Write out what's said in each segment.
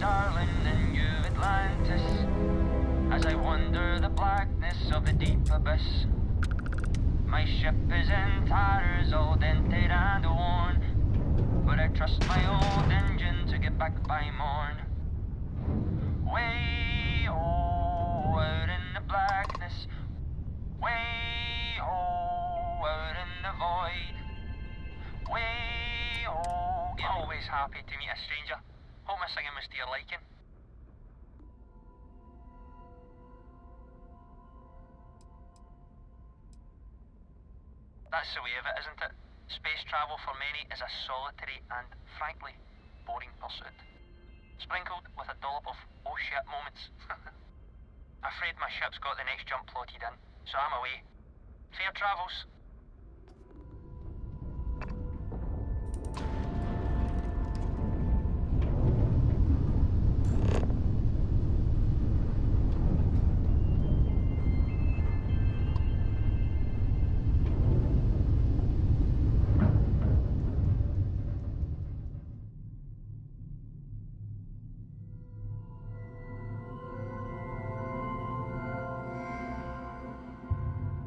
darling, and you Atlantis. As I wander the blackness of the deep abyss, my ship is in tatters, all dented and worn, but I trust my old engine to get back by morn. Way out in the blackness, way out in the void, way always happy to meet a stranger. Hope my singing was to your liking. That's the way of it, isn't it? Space travel for many is a solitary and, frankly, boring pursuit. Sprinkled with a dollop of oh shit moments. Afraid my ship's got the next jump plotted in, so I'm away. Fair travels.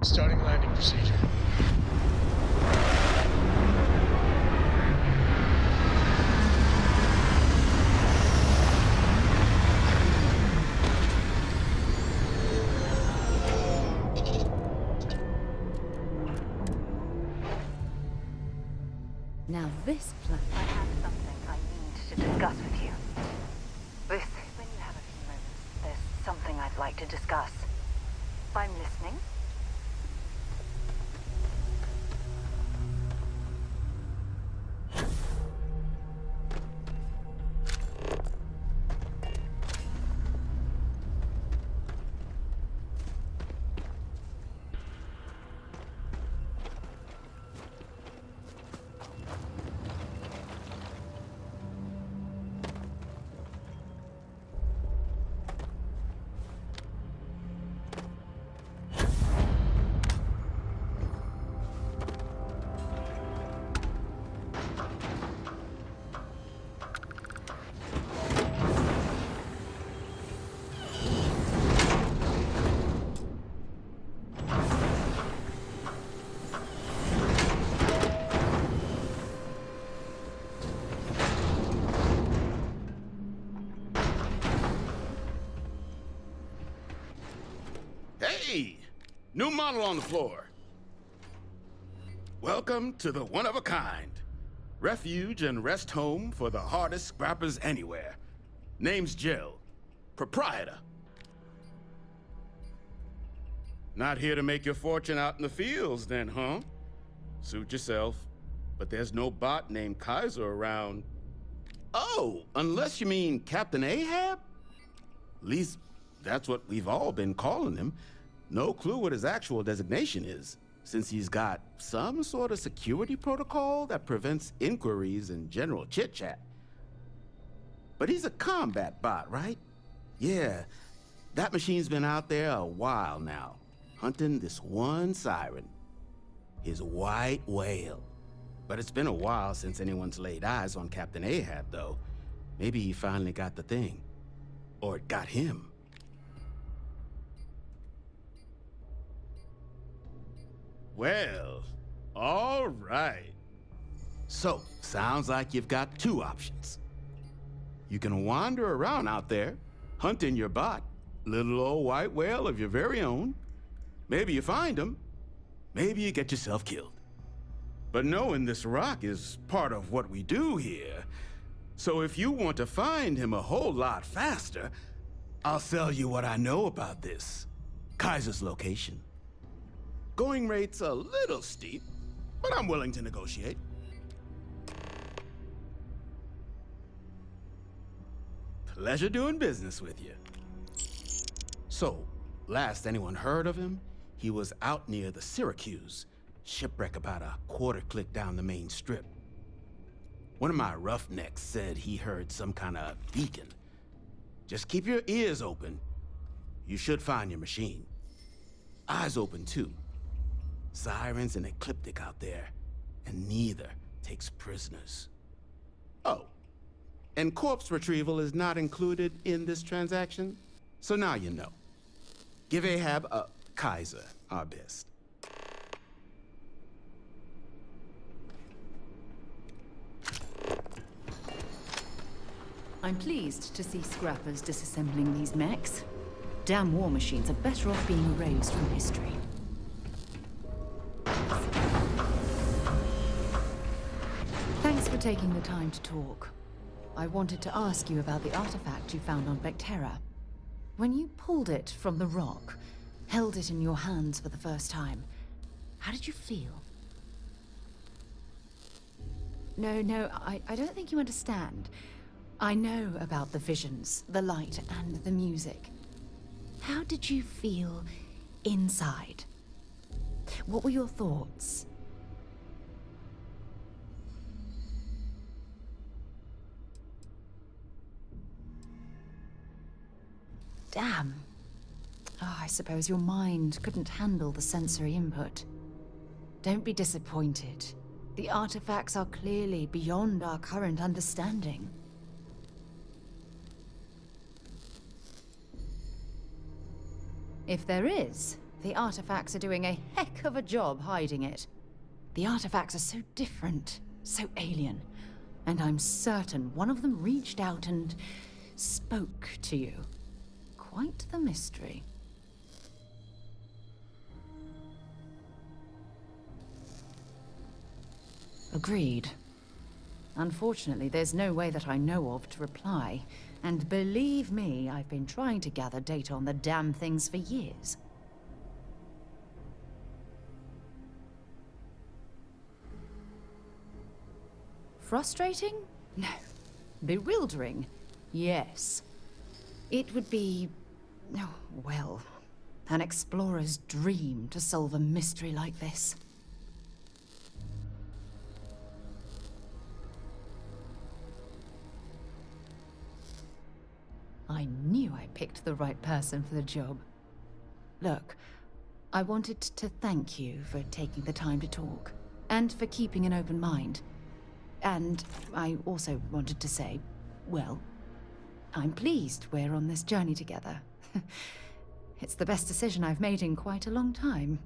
Starting landing procedure. Now this plan. I have something I need to discuss with you. When you have a few moments, there's something I'd like to discuss. I'm listening. Hey! New model on the floor. Welcome to the one-of-a-kind. Refuge and rest home for the hardest scrappers anywhere. Name's Jill. Proprietor. Not here to make your fortune out in the fields then, huh? Suit yourself. But there's no bot named Kaiser around. Oh, unless you mean Captain Ahab? At least that's what we've all been calling him. No clue what his actual designation is, since he's got some sort of security protocol that prevents inquiries and general chit-chat. But he's a combat bot, right? Yeah, that machine's been out there a while now, hunting this one siren, his white whale. But it's been a while since anyone's laid eyes on Captain Ahab, though. Maybe he finally got the thing. Or it got him. Well, all right. So, sounds like you've got two options. You can wander around out there, hunting your bot, little old white whale of your very own. Maybe you find him, maybe you get yourself killed. But knowing this rock is part of what we do here. So if you want to find him a whole lot faster, I'll sell you what I know about this. Kaiser's location. Going rate's a little steep, but I'm willing to negotiate. Pleasure doing business with you. So, last anyone heard of him, he was out near the Syracuse, shipwreck about a quarter click down the main strip. One of my roughnecks said he heard some kind of beacon. Just keep your ears open. You should find your machine. Eyes open too. Sirens and ecliptic out there, and neither takes prisoners. Oh, And corpse retrieval is not included in this transaction. So now you know. Give Ahab a Kaiser our best. I'm pleased to see scrappers disassembling these mechs. Damn war machines are better off being erased from history. Thanks for taking the time to talk. I wanted to ask you about the artifact you found on Vectera. When you pulled it from the rock, held it in your hands for the first time, how did you feel? No, I don't think you understand. I know about the visions, the light, and the music. How did you feel inside? What were your thoughts? Damn. Oh, I suppose your mind couldn't handle the sensory input. Don't be disappointed. The artifacts are clearly beyond our current understanding. If there is, the artifacts are doing a heck of a job hiding it. The artifacts are so different, so alien, and I'm certain one of them reached out and spoke to you. Quite the mystery. Agreed. Unfortunately, there's no way that I know of to reply. And believe me, I've been trying to gather data on the damn things for years. Frustrating? No. Bewildering? Yes. It would be... oh, well, an explorer's dream to solve a mystery like this. I knew I picked the right person for the job. Look, I wanted to thank you for taking the time to talk, and for keeping an open mind. And I also wanted to say, well, I'm pleased we're on this journey together. It's the best decision I've made in quite a long time.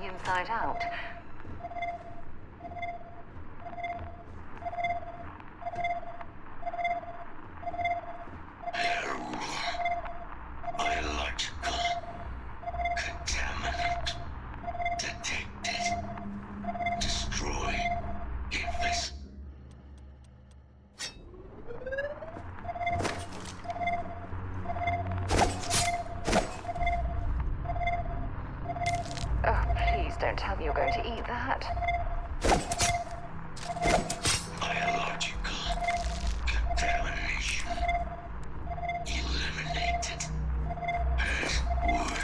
Inside out. Biological contaminant detected. Destroy invest. Don't tell me you're going to eat that. Biological contamination eliminated. Password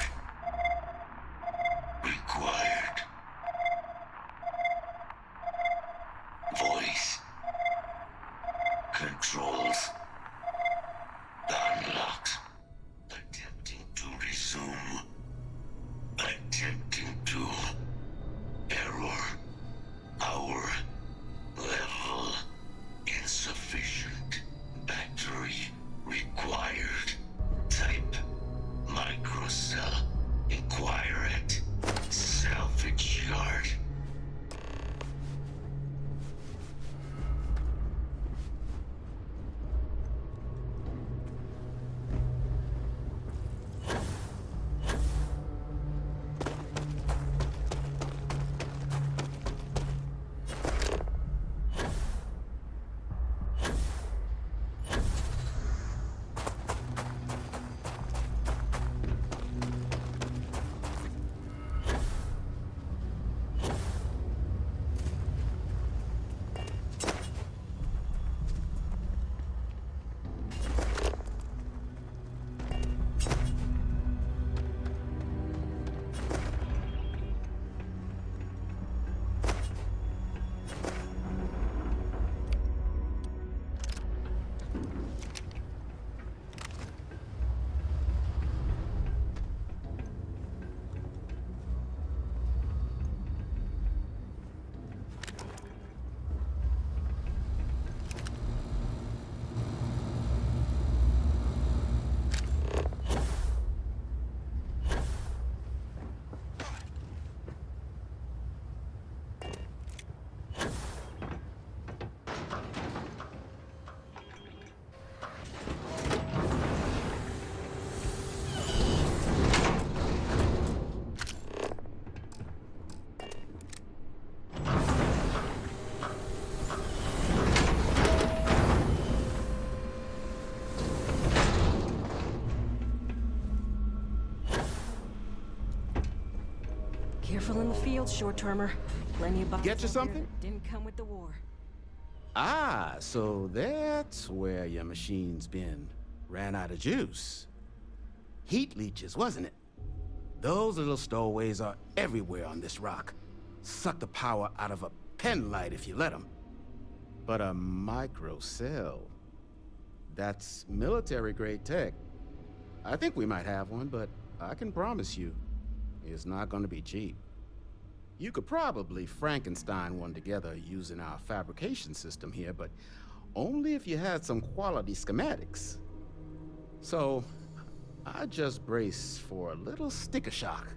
Careful in the field, short-termer. Plenty of boxes Get you out there something? that didn't come with the war. Ah, so that's where your machine's been. Ran out of juice. Heat leeches, wasn't it? Those little stowaways are everywhere on this rock. Suck the power out of a pen light if you let them. But a microcell, that's military-grade tech. I think we might have one, but I can promise you, it's not gonna be cheap. You could probably Frankenstein one together using our fabrication system here, but only if you had some quality schematics. So, I just brace for a little sticker shock.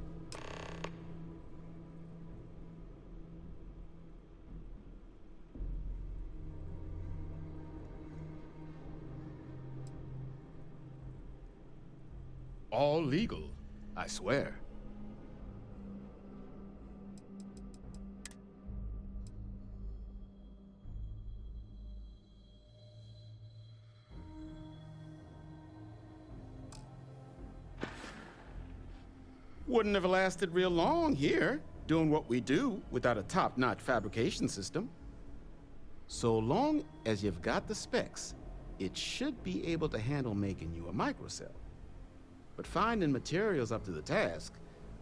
All legal, I swear. Wouldn't have lasted real long here, doing what we do without a top-notch fabrication system. So long as you've got the specs, it should be able to handle making you a microcell. But finding materials up to the task,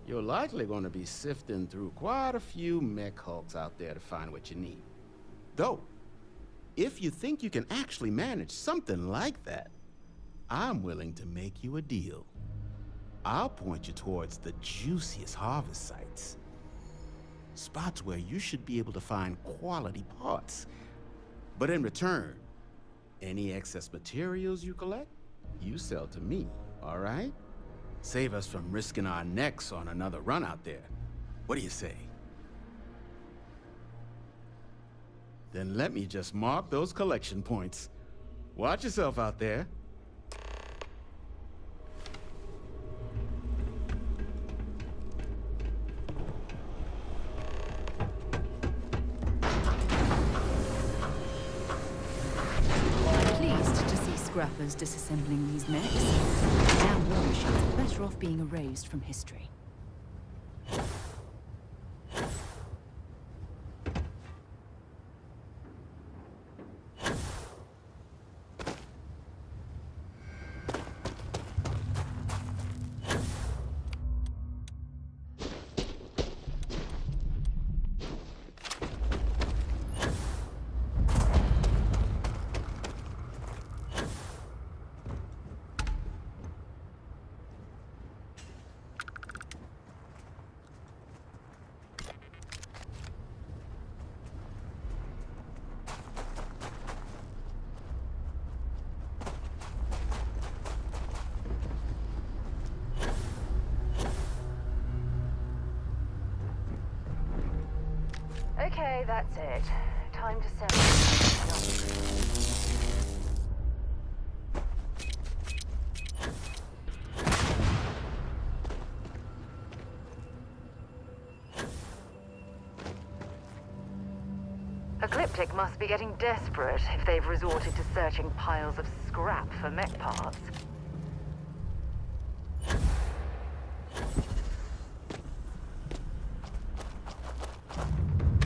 you're likely going to be sifting through quite a few mech hulks out there to find what you need. Though, if you think you can actually manage something like that, I'm willing to make you a deal. I'll point you towards the juiciest harvest sites. Spots where you should be able to find quality parts. But in return, any excess materials you collect, you sell to me, all right? Save us from risking our necks on another run out there. What do you say? Then let me just mark those collection points. Watch yourself out there. Scrappers disassembling these mechs. Damn war machines are better off being erased from history. Okay, that's it. Time to send. Ecliptic must be getting desperate if they've resorted to searching piles of scrap for mech parts.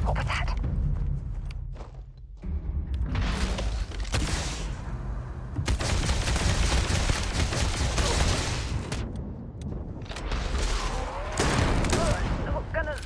What was that? Not gonna...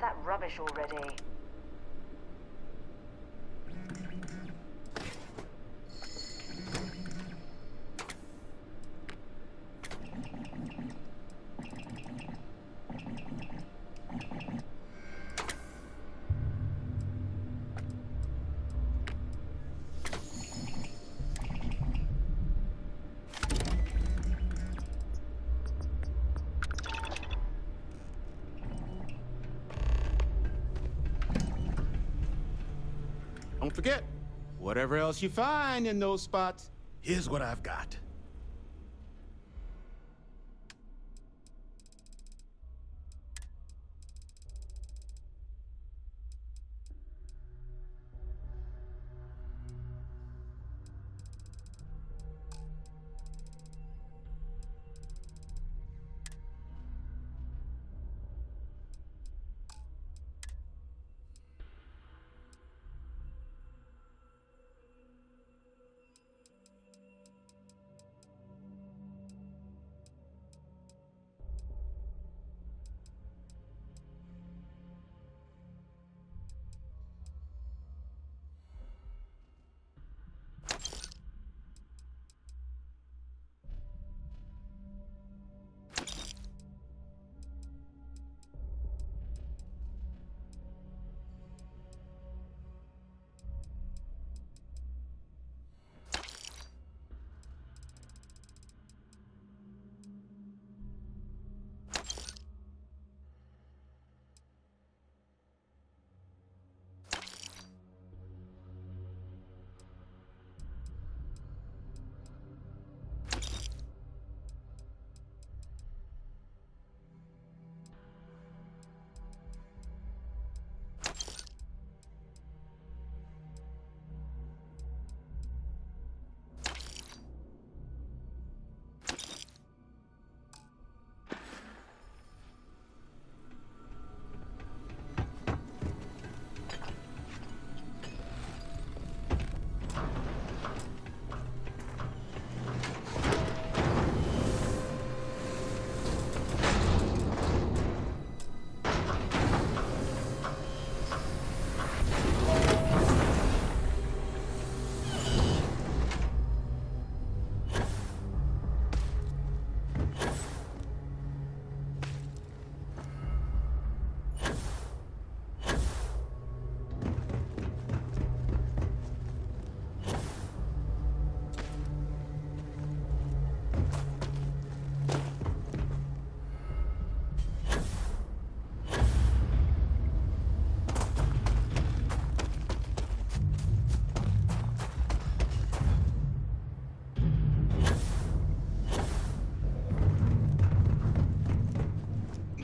that rubbish already. Don't forget, whatever else you find in those spots, here's what I've got.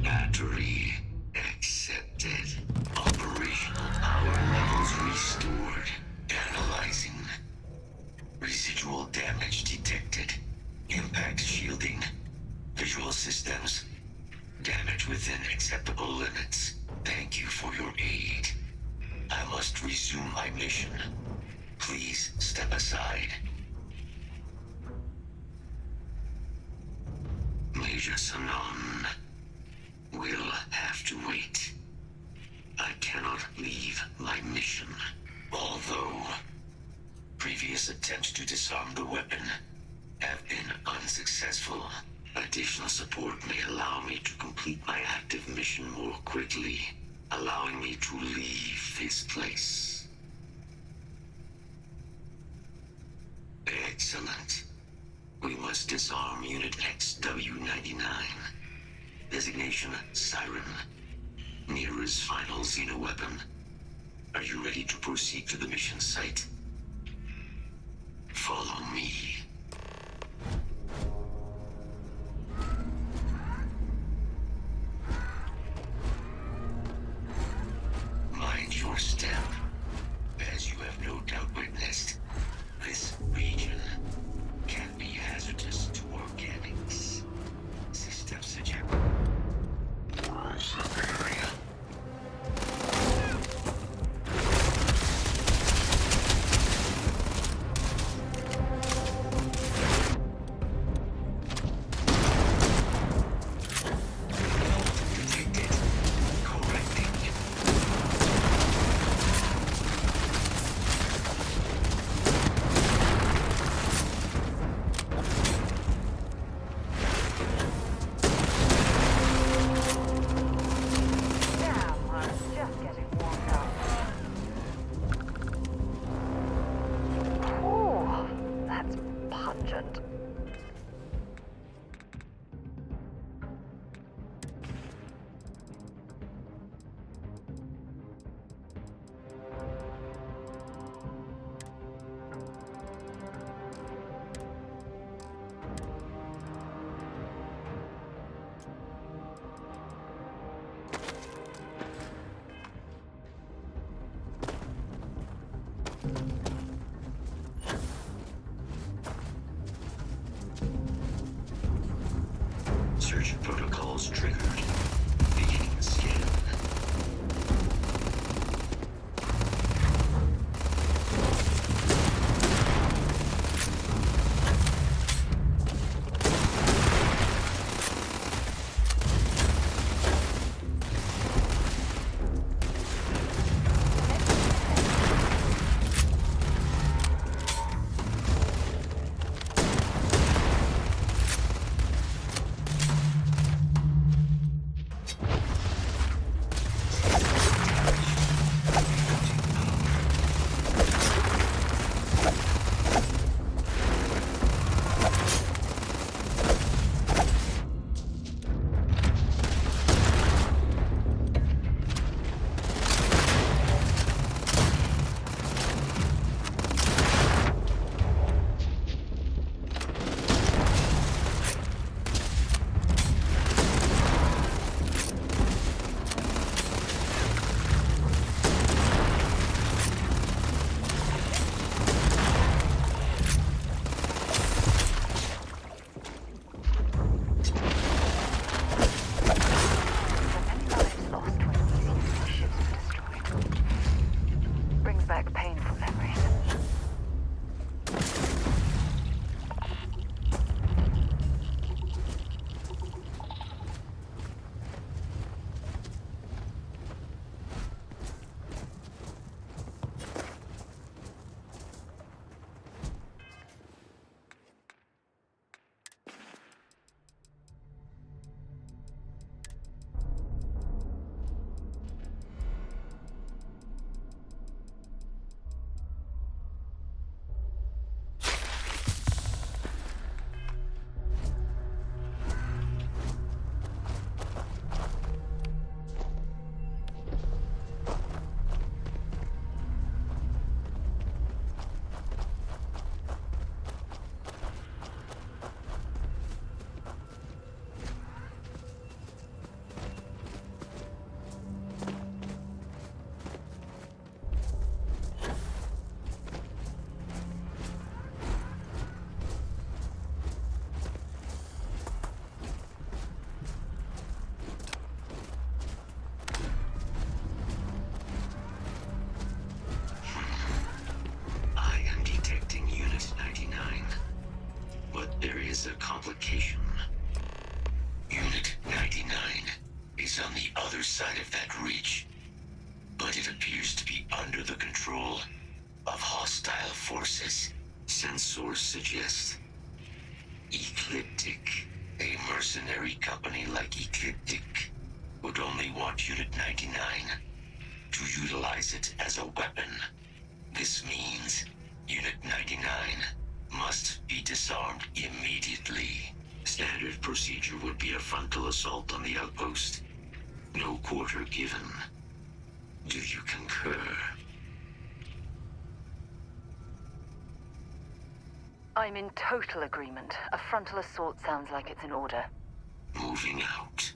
Battery accepted. Operational power levels restored. Analyzing. Residual damage detected. Impact shielding. Visual systems. Damage within acceptable limits. Thank you for your aid. I must resume my mission. Please step aside. Major Sanon will have to wait. I cannot leave my mission. Although previous attempts to disarm the weapon have been unsuccessful, additional support may allow me to complete my active mission more quickly, allowing me to leave this place. Excellent. We must disarm Unit XW-99. Designation Siren. Niira's final xeno-weapon. Are you ready to proceed to the mission site? Follow me. Mind your step. As you have no doubt witnessed, this region can be hazardous to organics. Systems suggest area. pungent. Search protocols triggered. Beginning scan. A complication. Unit 99 is on the other side of that reach, but it appears to be under the control of hostile forces. Sensors suggest Ecliptic. A mercenary company like Ecliptic would only want Unit 99 to utilize it as a weapon. This means Unit 99 must be disarmed immediately. Standard procedure would be a frontal assault on the outpost. No quarter given. Do you concur? I'm in total agreement. A frontal assault sounds like it's in order. Moving out.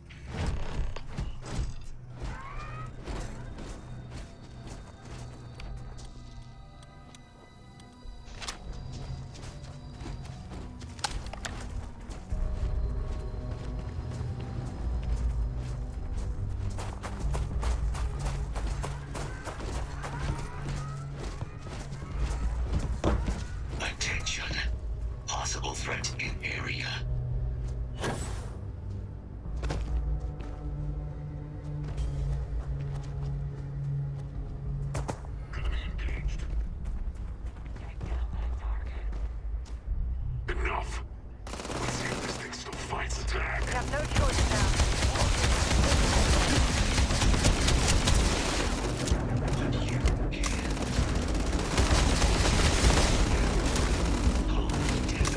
Threat in area. Enemy engaged. Enough. Let's see if this thing still fights attack. We have no choice now. But you can. Calm down.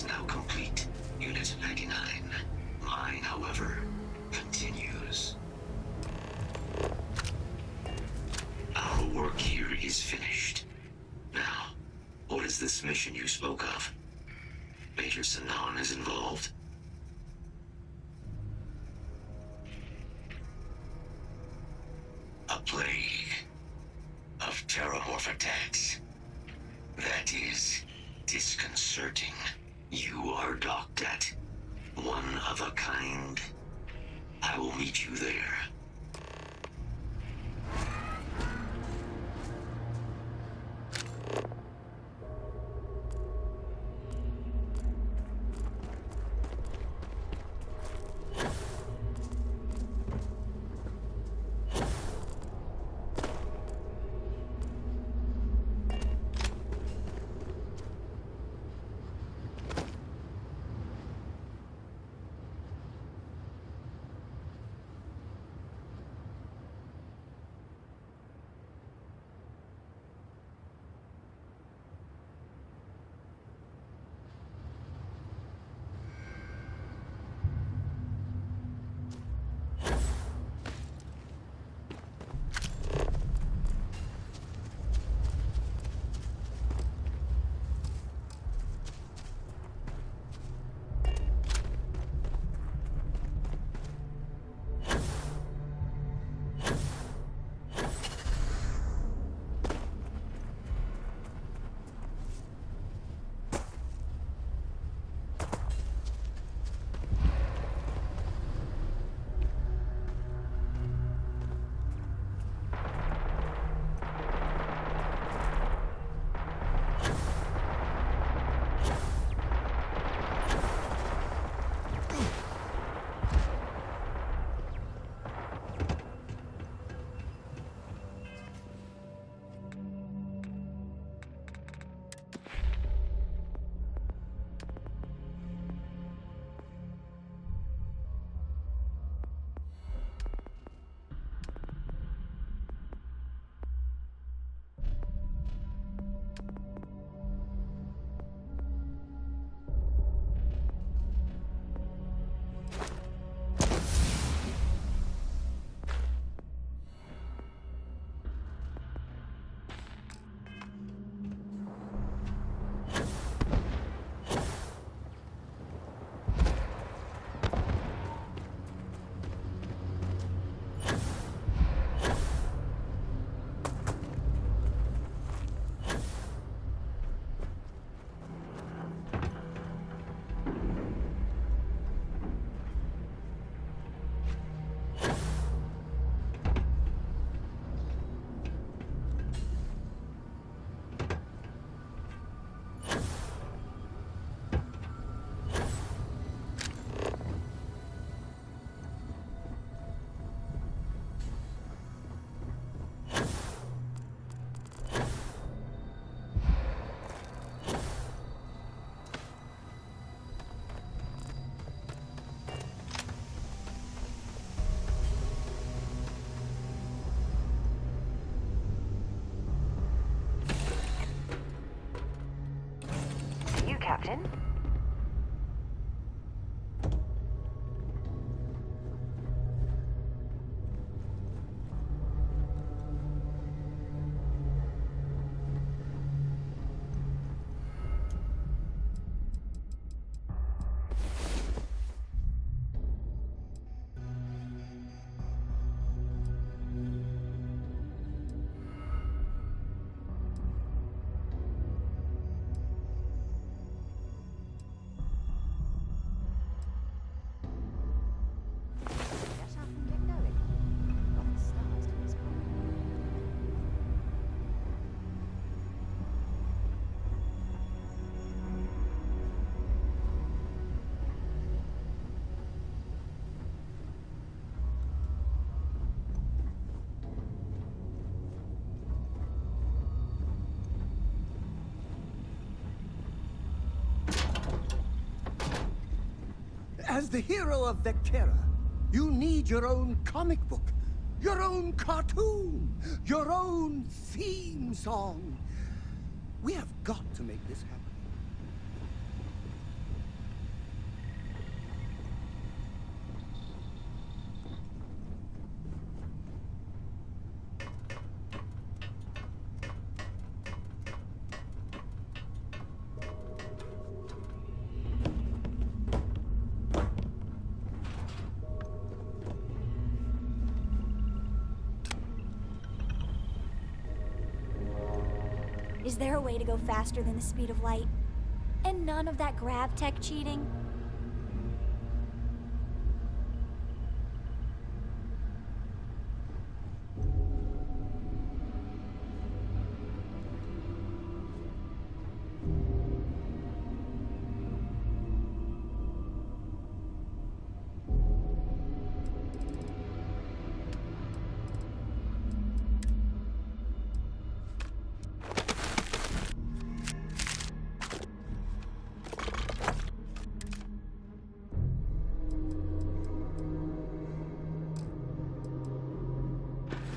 now complete, Unit 99. Mine, however, continues. Our work here is finished. Now, what is this mission you spoke of? Major Sanan is involved? A plague of terramorph attacks. That is disconcerting. You are docked at one of a kind. I will meet you there. Captain? As the hero of Vectera, you need your own comic book, your own cartoon, your own theme song. We have got to make this happen. Is there a way to go faster than the speed of light? And none of that grav tech cheating?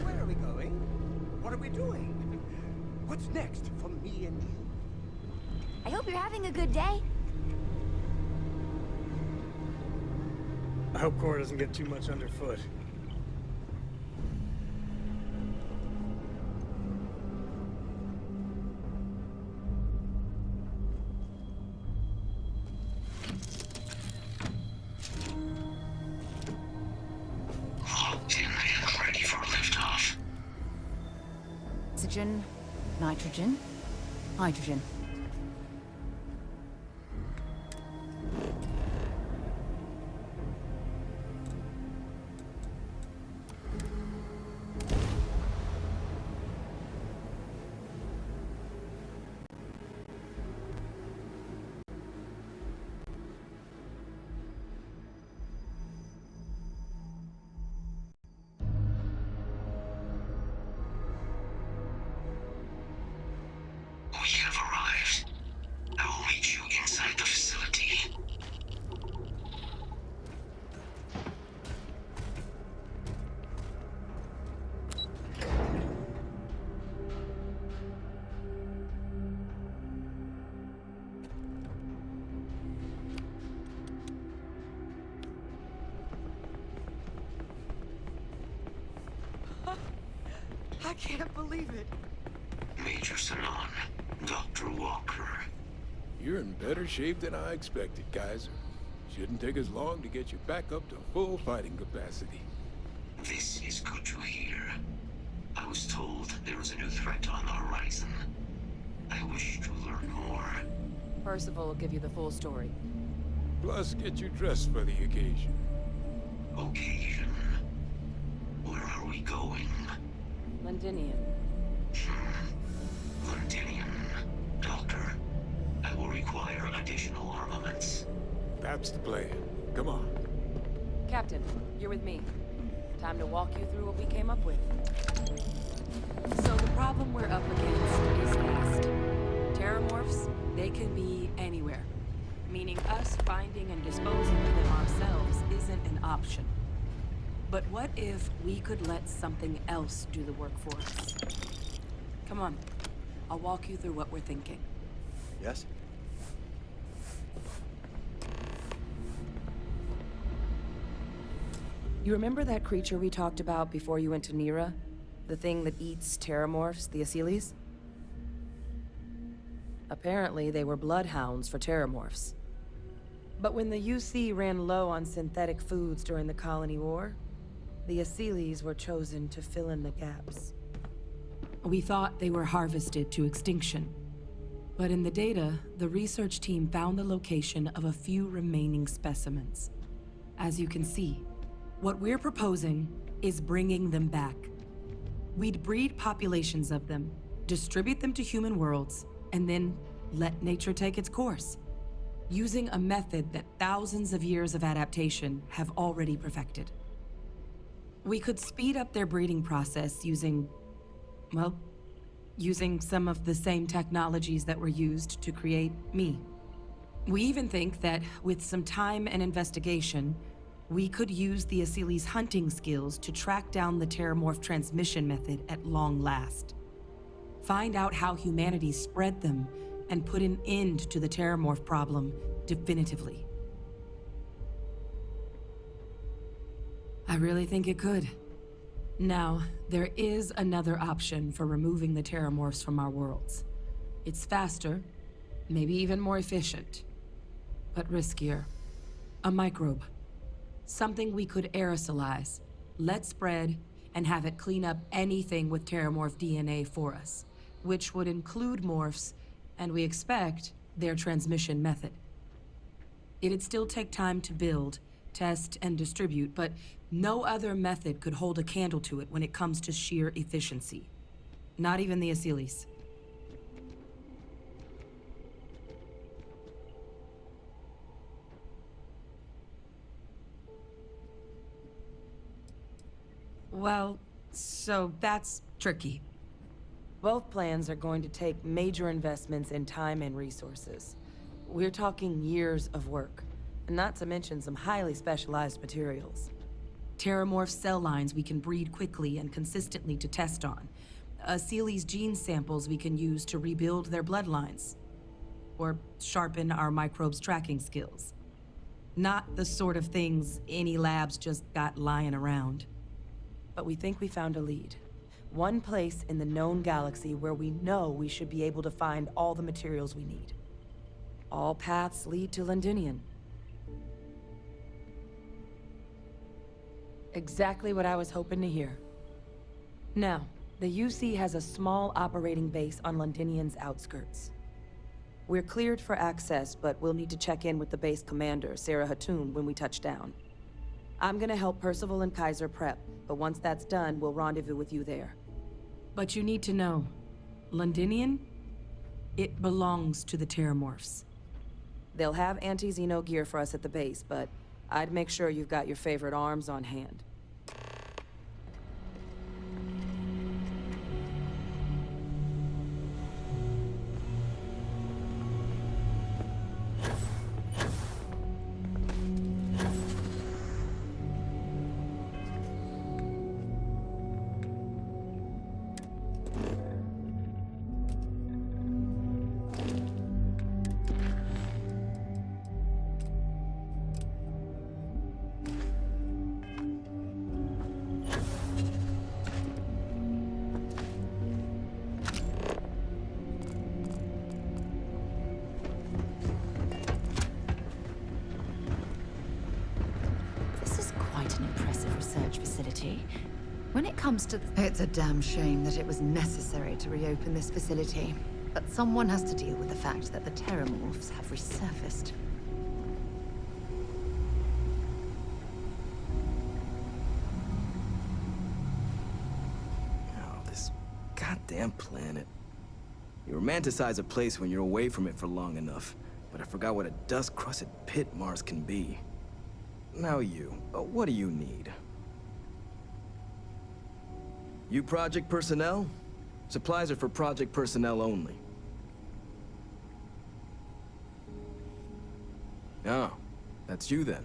Where are we going? What are we doing? What's next for me and you? I hope you're having a good day. I hope Cora doesn't get too much underfoot. Locked in and ready for liftoff. Oxygen, nitrogen, hydrogen. We have arrived. I will meet you inside the facility. I can't believe it. Major Sanon, Dr. Walker. You're in better shape than I expected, Kaiser. Shouldn't take us long to get you back up to full fighting capacity. This is good to hear. I was told there was a new threat on the horizon. I wish to learn more. Percival will give you the full story. Plus, get you dressed for the occasion. Occasion. Where are we going? Londinion. Londinion. Doctor, I will require additional armaments. That's the plan. Come on. Captain, you're with me. Time to walk you through what we came up with. So the problem we're up against is vast. Terramorphs, they can be anywhere. Meaning us finding and disposing of them ourselves isn't an option. But what if we could let something else do the work for us? Come on. I'll walk you through what we're thinking. Yes? You remember that creature we talked about before you went to Niira? The thing that eats terramorphs, the Asylees? Apparently, they were bloodhounds for terramorphs. But when the UC ran low on synthetic foods during the Colony War, the Asylees were chosen to fill in the gaps. We thought they were harvested to extinction. But in the data, the research team found the location of a few remaining specimens. As you can see, what we're proposing is bringing them back. We'd breed populations of them, distribute them to human worlds, and then let nature take its course, using a method that thousands of years of adaptation have already perfected. We could speed up their breeding process using some of the same technologies that were used to create me. We even think that with some time and investigation, we could use the Asylees' hunting skills to track down the Terramorph transmission method at long last. Find out how humanity spread them and put an end to the Terramorph problem definitively. I really think it could. Now, there is another option for removing the Terramorphs from our worlds. It's faster, maybe even more efficient, but riskier. A microbe. Something we could aerosolize, let spread, and have it clean up anything with Terramorph DNA for us. which would include morphs, and we expect their transmission method. It'd still take time to build, test, and distribute, but no other method could hold a candle to it when it comes to sheer efficiency. Not even the Asylees. Well, so that's tricky. Both plans are going to take major investments in time and resources. We're talking years of work, not to mention some highly specialized materials. Terramorph cell lines we can breed quickly and consistently to test on. Asylees' gene samples we can use to rebuild their bloodlines. Or sharpen our microbes' tracking skills. Not the sort of things any labs just got lying around. But we think we found a lead. One place in the known galaxy where we know we should be able to find all the materials we need. All paths lead to Londinion. Exactly what I was hoping to hear. Now, the UC has a small operating base on Londinion's outskirts. We're cleared for access, but we'll need to check in with the base commander, Sarah Hatum, when we touch down. I'm gonna help Percival and Kaiser prep, but once that's done, we'll rendezvous with you there. But you need to know, Londinion? It belongs to the Terramorphs. They'll have anti-Xeno gear for us at the base, but I'd make sure you've got your favorite arms on hand. When it comes to it's a damn shame that it was necessary to reopen this facility. But someone has to deal with the fact that the Terramorphs have resurfaced. Oh, this goddamn planet. You romanticize a place when you're away from it for long enough, but I forgot what a dust-crusted pit Mars can be. Now what do you need? You project personnel? Supplies are for project personnel only. Ah, that's you then.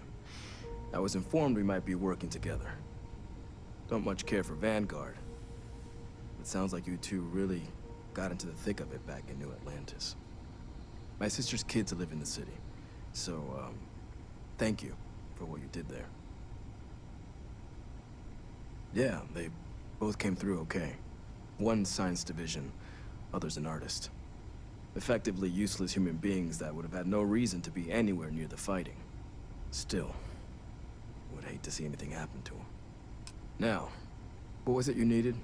I was informed we might be working together. Don't much care for Vanguard. It sounds like you two really got into the thick of it back in New Atlantis. My sister's kids live in the city, so, thank you for what you did there. Yeah, they both came through okay. One science division, other's an artist. Effectively useless human beings that would have had no reason to be anywhere near the fighting. Still, would hate to see anything happen to them. Now, what was it you needed?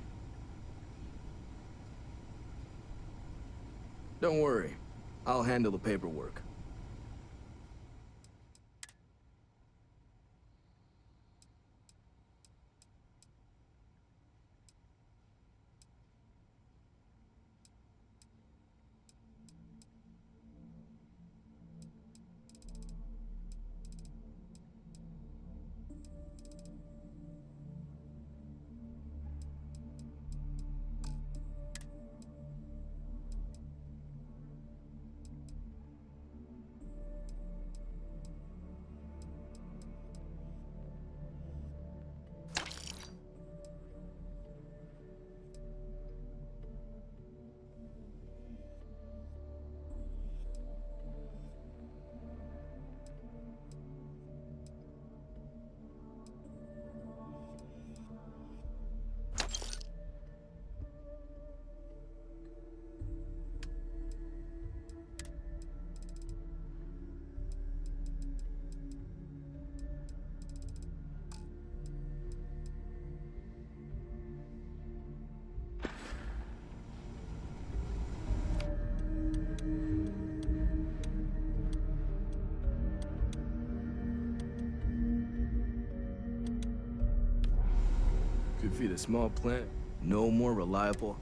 Don't worry, I'll handle the paperwork. Could feed a small plant, no more reliable.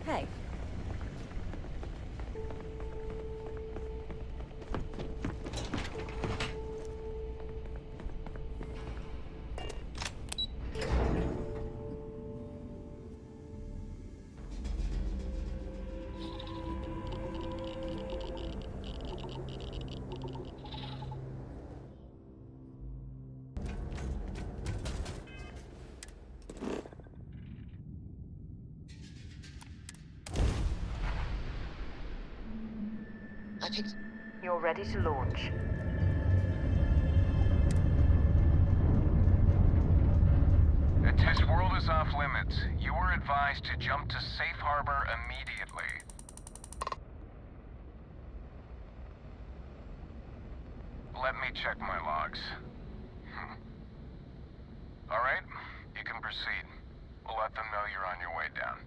Hey. You're ready to launch. The test world is off limits. You were advised to jump to safe harbor immediately. Let me check my logs. All right, you can proceed. We'll let them know you're on your way down.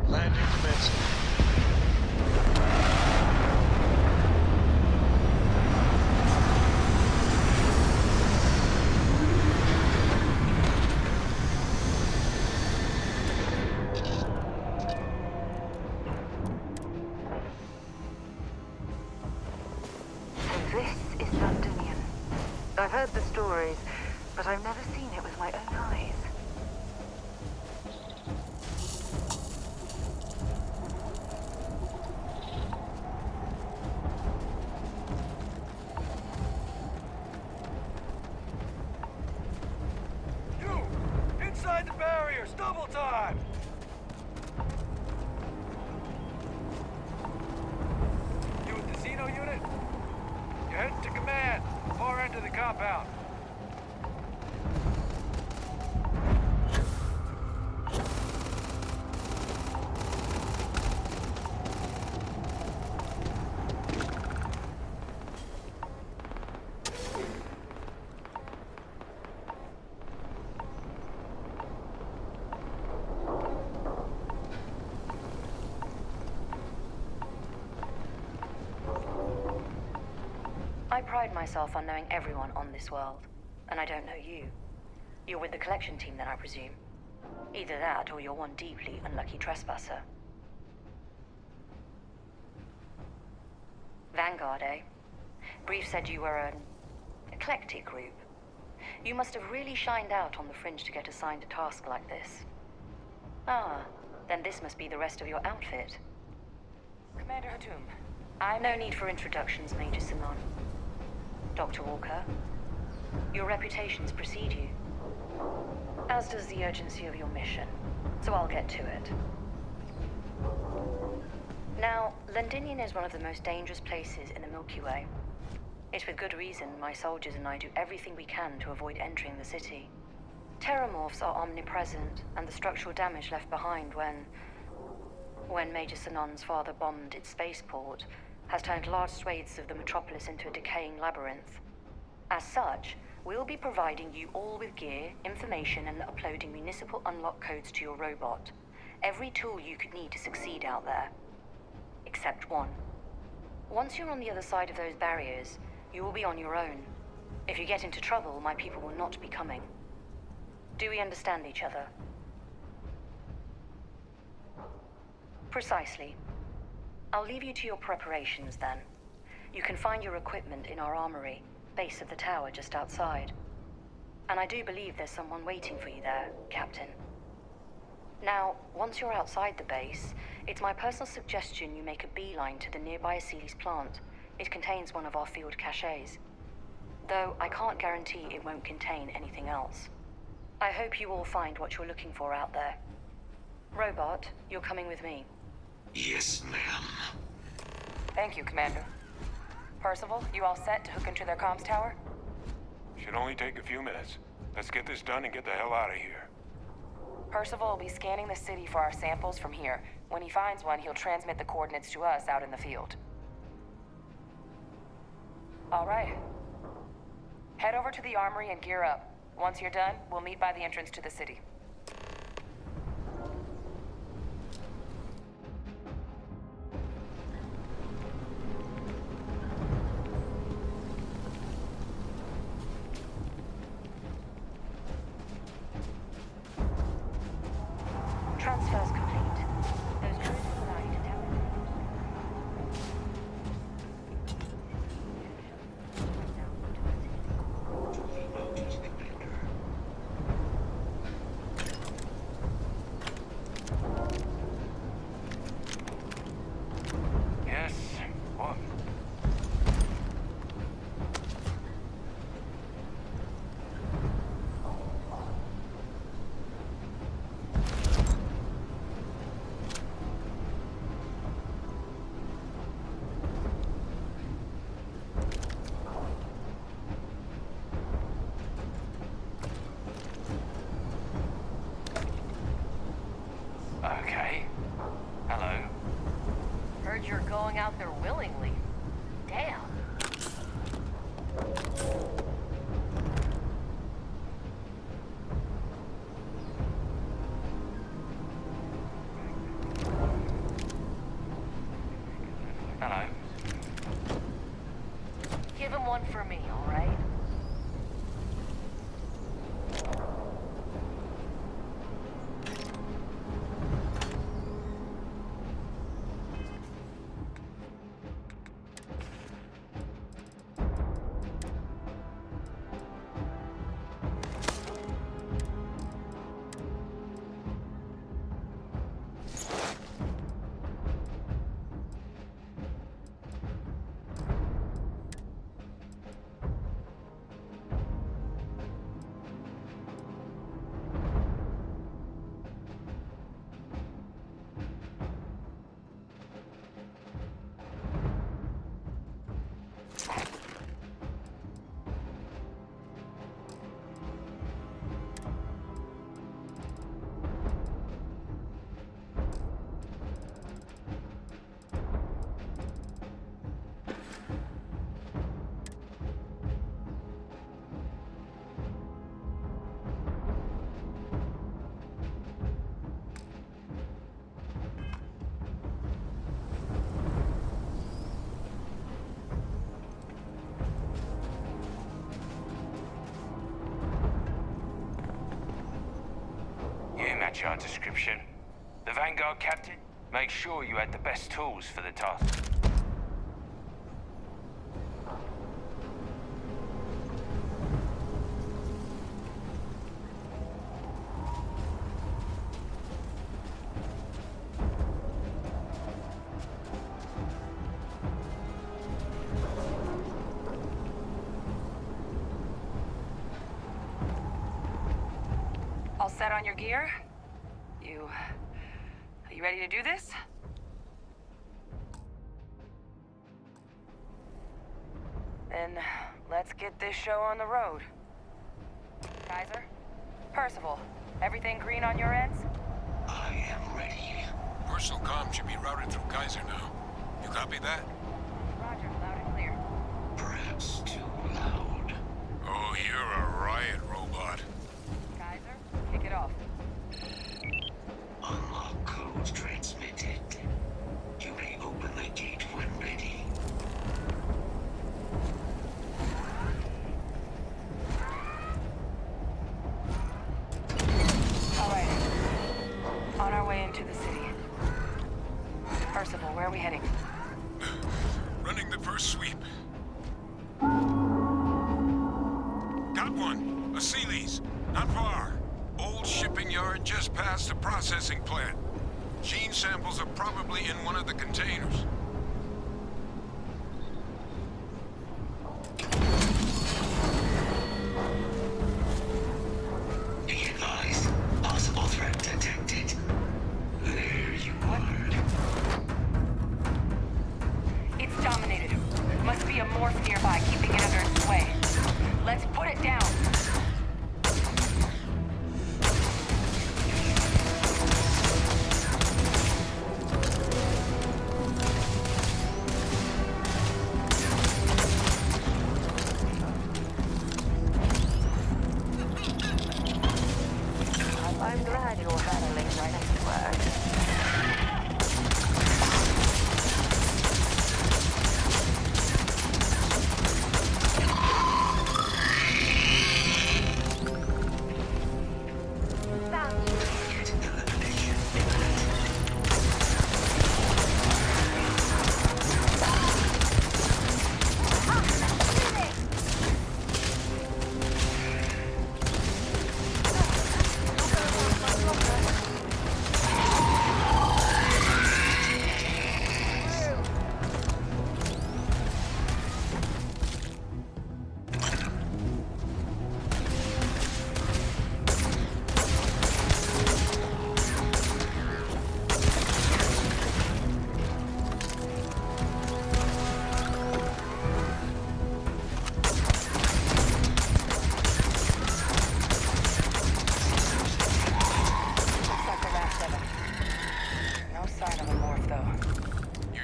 Landing commencing. This is Londinion. I've heard the stories, but I've never seen it with my own eyes. Inside the barriers, double time! You with the Xeno unit? You're heading to command, far end of the compound. I pride myself on knowing everyone on this world, and I don't know you. You're with the collection team then, I presume. Either that, or you're one deeply unlucky trespasser. Vanguard, eh? Brief said you were an eclectic group. You must have really shined out on the fringe to get assigned a task like this. Ah, then this must be the rest of your outfit. Commander Hatum, No need for introductions, Major Sanon. Dr. Walker, your reputations precede you, as does the urgency of your mission, so I'll get to it. Now, Londinion is one of the most dangerous places in the Milky Way. It's with good reason my soldiers and I do everything we can to avoid entering the city. Terramorphs are omnipresent, and the structural damage left behind when Major Sanon's father bombed its spaceport has turned large swathes of the metropolis into a decaying labyrinth. As such, we'll be providing you all with gear, information, and uploading municipal unlock codes to your robot. Every tool you could need to succeed out there. Except one. Once you're on the other side of those barriers, you will be on your own. If you get into trouble, my people will not be coming. Do we understand each other? Precisely. I'll leave you to your preparations then. You can find your equipment in our armory, base of the tower just outside. And I do believe there's someone waiting for you there, Captain. Now, once you're outside the base, it's my personal suggestion you make a beeline to the nearby Aceles plant. It contains one of our field caches. Though I can't guarantee it won't contain anything else. I hope you all find what you're looking for out there. Robot, you're coming with me. Yes, ma'am. Thank you, Commander. Percival, you all set to hook into their comms tower? Should only take a few minutes. Let's get this done and get the hell out of here. Percival will be scanning the city for our samples from here. When he finds one, he'll transmit the coordinates to us out in the field. All right. Head over to the armory and gear up. Once you're done, we'll meet by the entrance to the city. Transfers complete. Those drones will allow you to tap Yes. What? Okay. Hello. Heard you're going out there willingly. Damn. Hello. Give him one for me, all right? Match our description. The Vanguard captain, make sure you had the best tools for the task. set on your gear? Are you ready to do this? Then let's get this show on the road. Kaiser? Percival, everything green on your ends? I am ready. Personal comm should be routed through Kaiser now. You copy that? Roger, loud and clear. Perhaps too loud. Oh, you're a riot robot. Kaiser, kick it off. Unlock code transmitted. You may open the gate when ready. All right. On our way into the city. Percival, where are we heading? Running the first sweep. Got one. A Sealy's. Not far. Old shipping yard just past the processing plant. Gene samples are probably in one of the containers. Be advised. Possible threat detected. There you are. It's dominated. Must be a morph nearby, keeping it under its sway. Let's put it down. I'm glad you're handling my network.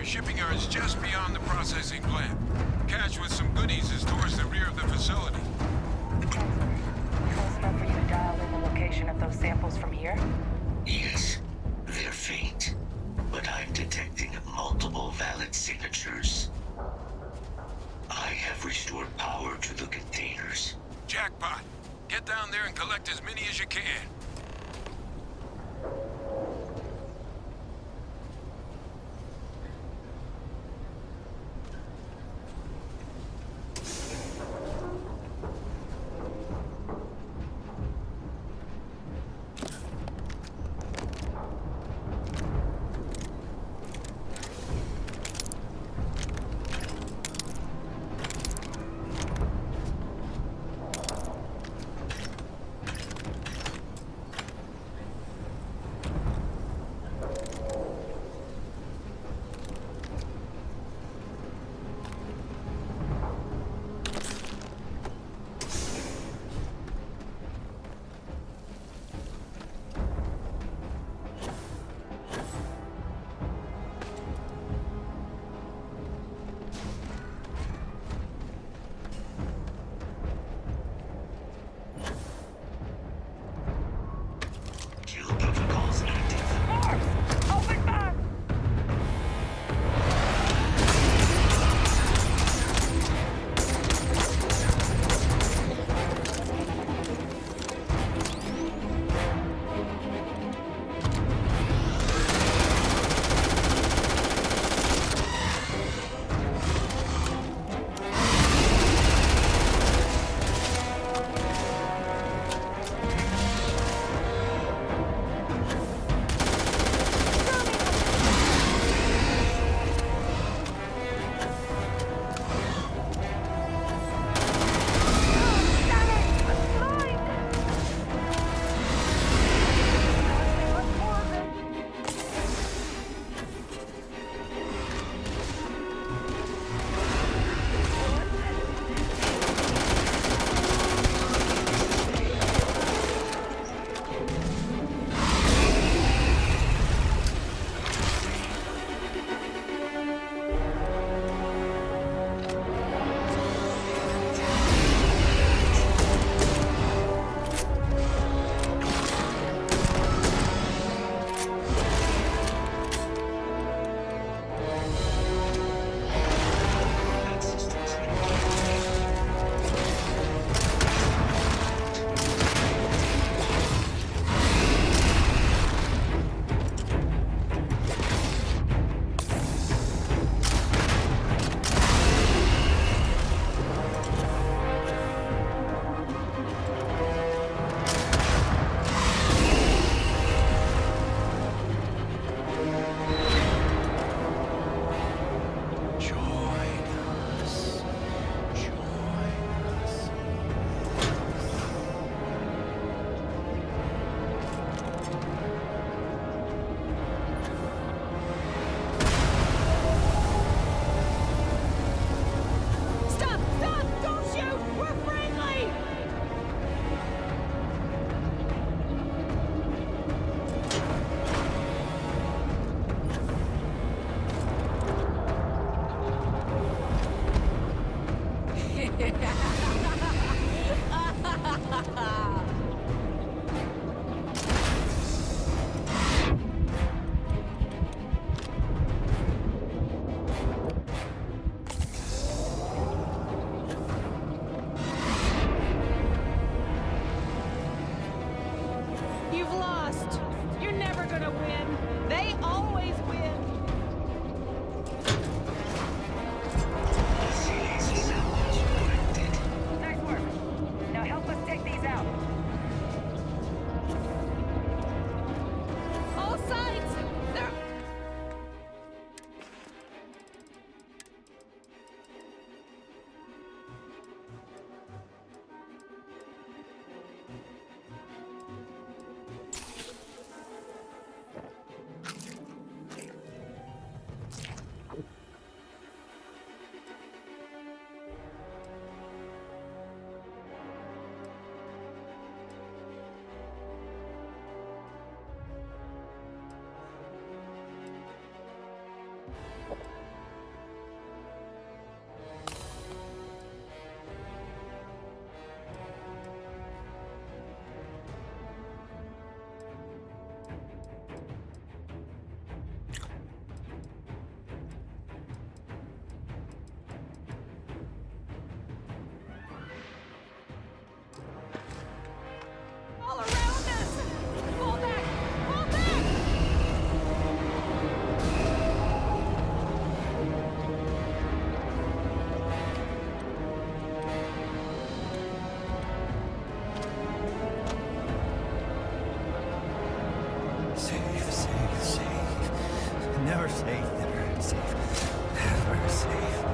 Shipping yard's just beyond the processing plant. Cache with some goodies is towards the rear of the facility. Close enough for you to dial in the location of those samples from here? Yes, they're faint, but I'm detecting multiple valid signatures. I have restored power to the containers. Jackpot! Get down there and collect as many as you can. safe, never safe, never safe.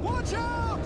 Watch out!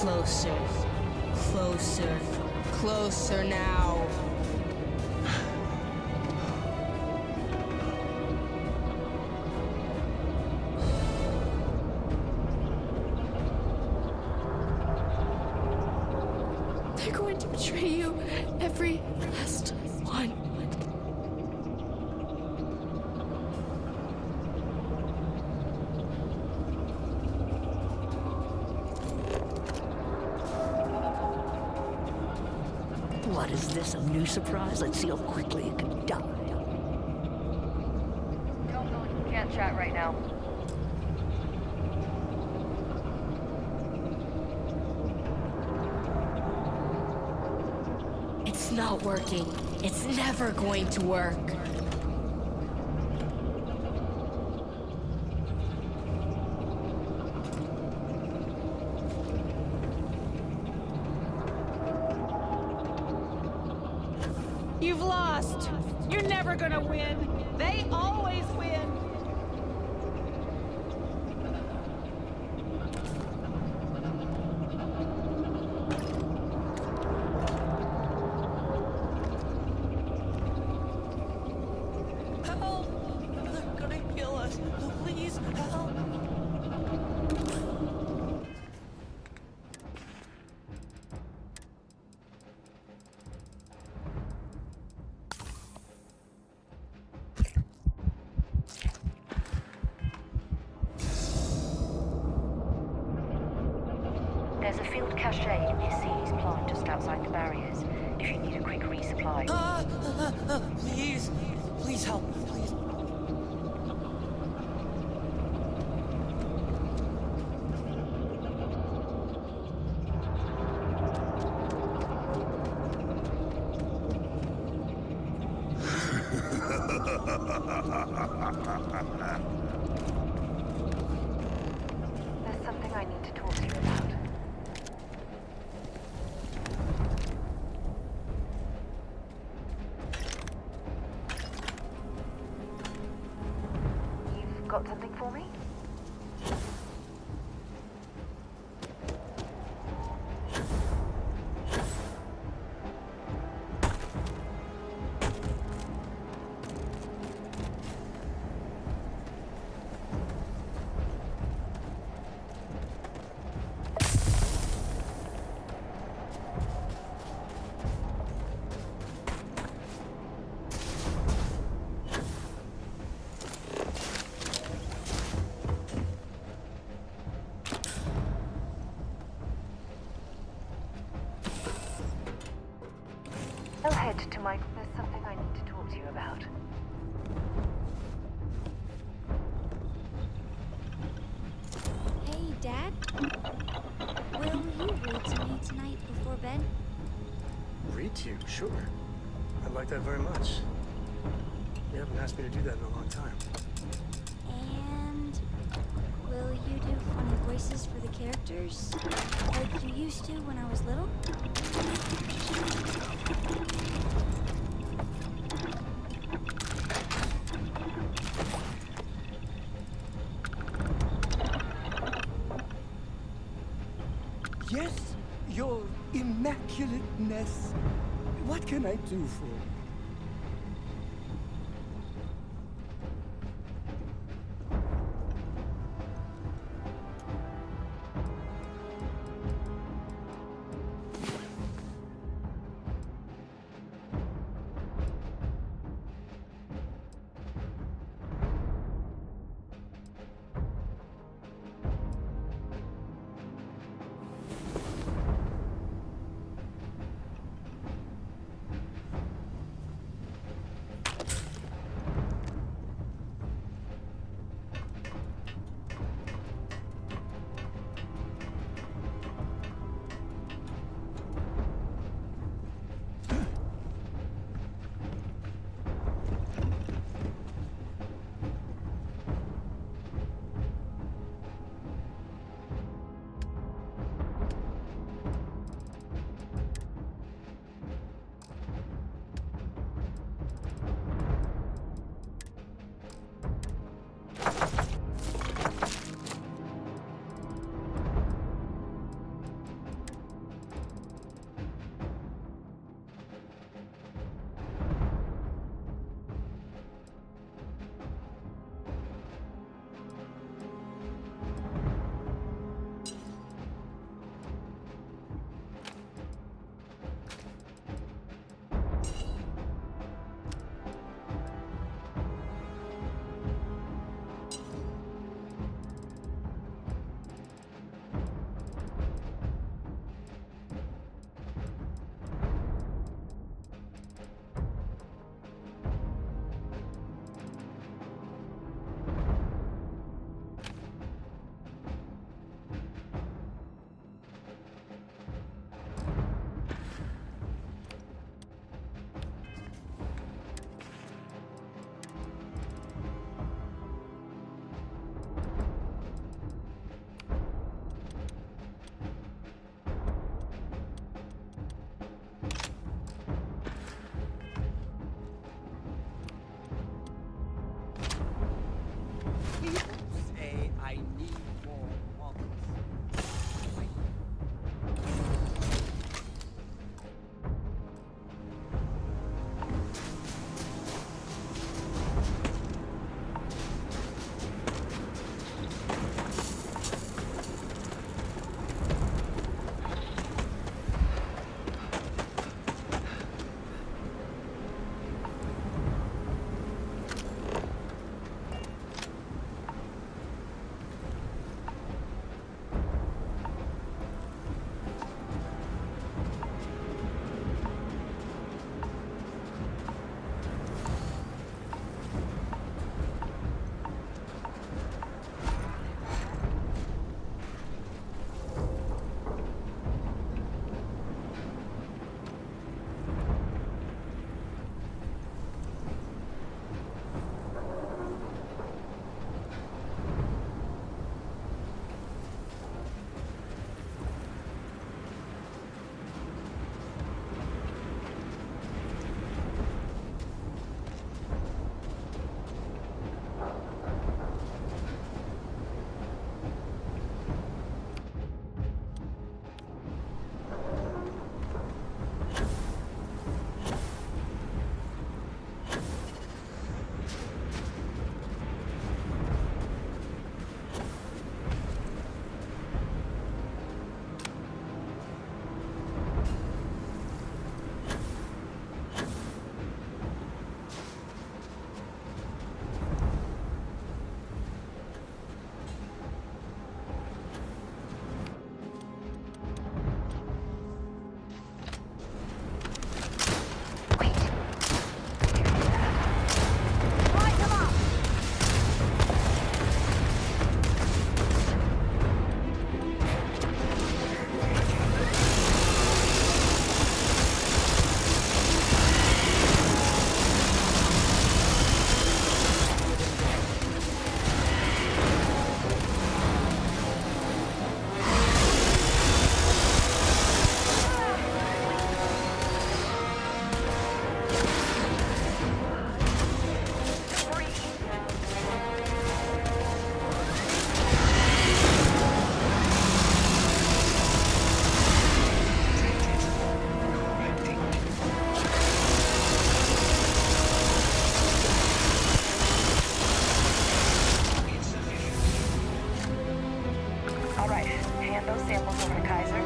Closer. Closer. Closer now. They're going to betray you. Every last one. What is this, a new surprise? Let's see how quickly you can die. Can't chat right now. It's not working. It's never going to work. You've lost. You're never gonna win. They always win. Help! They're gonna kill us. Please, help! There's a field cache in the Aceles plant just outside the barriers, if you need a quick resupply. Please, please help, please. There's something I need to talk to you about. You've got something for me? I'll head to my... There's something I need to talk to you about. Hey, Dad. Will you read to me tonight before bed? Read to you? Sure. I'd like that very much. You haven't asked me to do that in a long time. And will you do funny voices for the characters? Like you used to when I was little? Yes, your immaculateness. What can I do for you? All right, hand those samples over to Kaiser.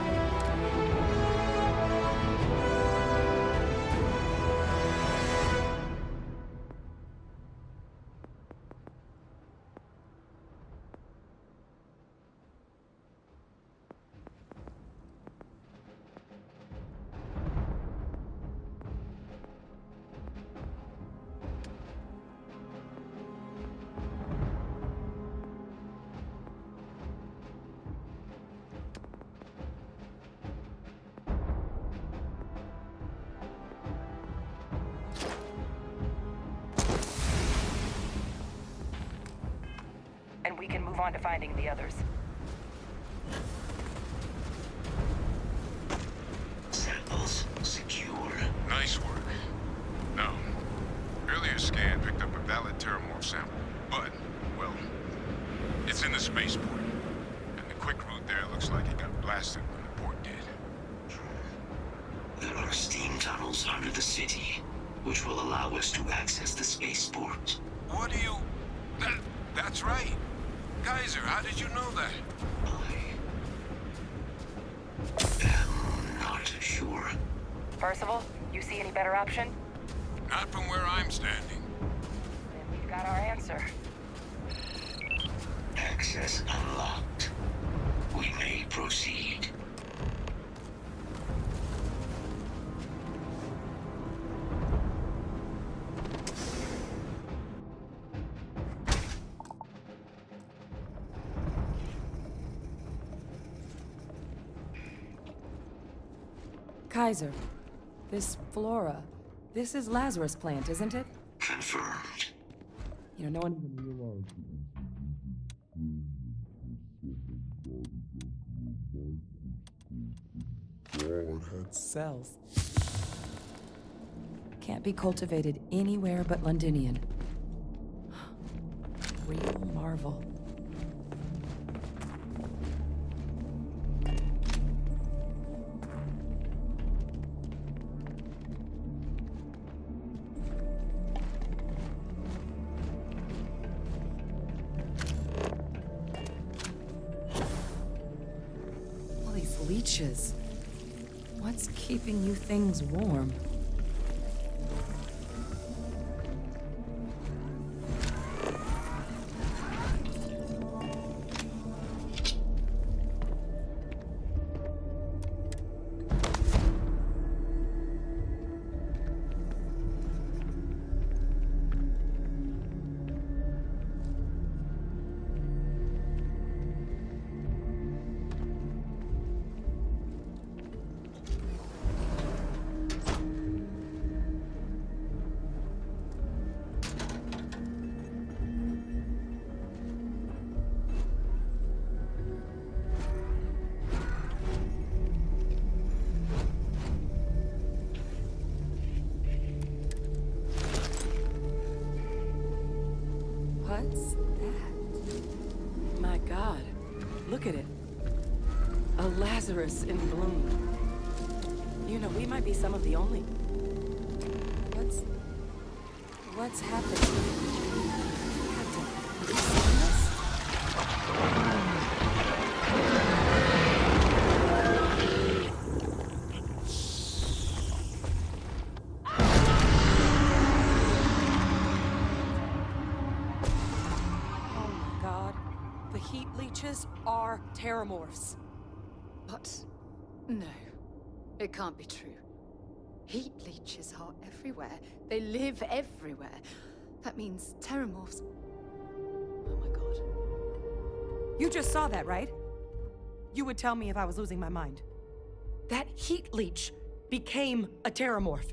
And we can move on to finding the others. Samples secure. Nice work. No. Earlier scan picked up a valid Terramorph sample, but, well, it's in the spaceport. And the quick route there looks like it got blasted when the port did. There are steam tunnels under the city, which will allow us to access the spaceport. What do you... That's right. Kaiser, how did you know that? I'm not sure. Percival, you see any better option? Not from where I'm standing. Then we've got our answer. Access unlocked. We may proceed. Kaiser, this flora, this is Lazarus plant, isn't it? Confirmed. You know, no one even realized. It had cells. Can't be cultivated anywhere but Londinion. Real marvel. All these leeches. What's keeping you things warm? What's that? My God, look at it. A Lazarus in bloom. You know, we might be some of the only... What's happening? Captain, you seeing this? Are Terramorphs. What? No. It can't be true. Heat leeches are everywhere. They live everywhere. That means Terramorphs... Oh my god. You just saw that, right? You would tell me if I was losing my mind. That heat leech became a Terramorph.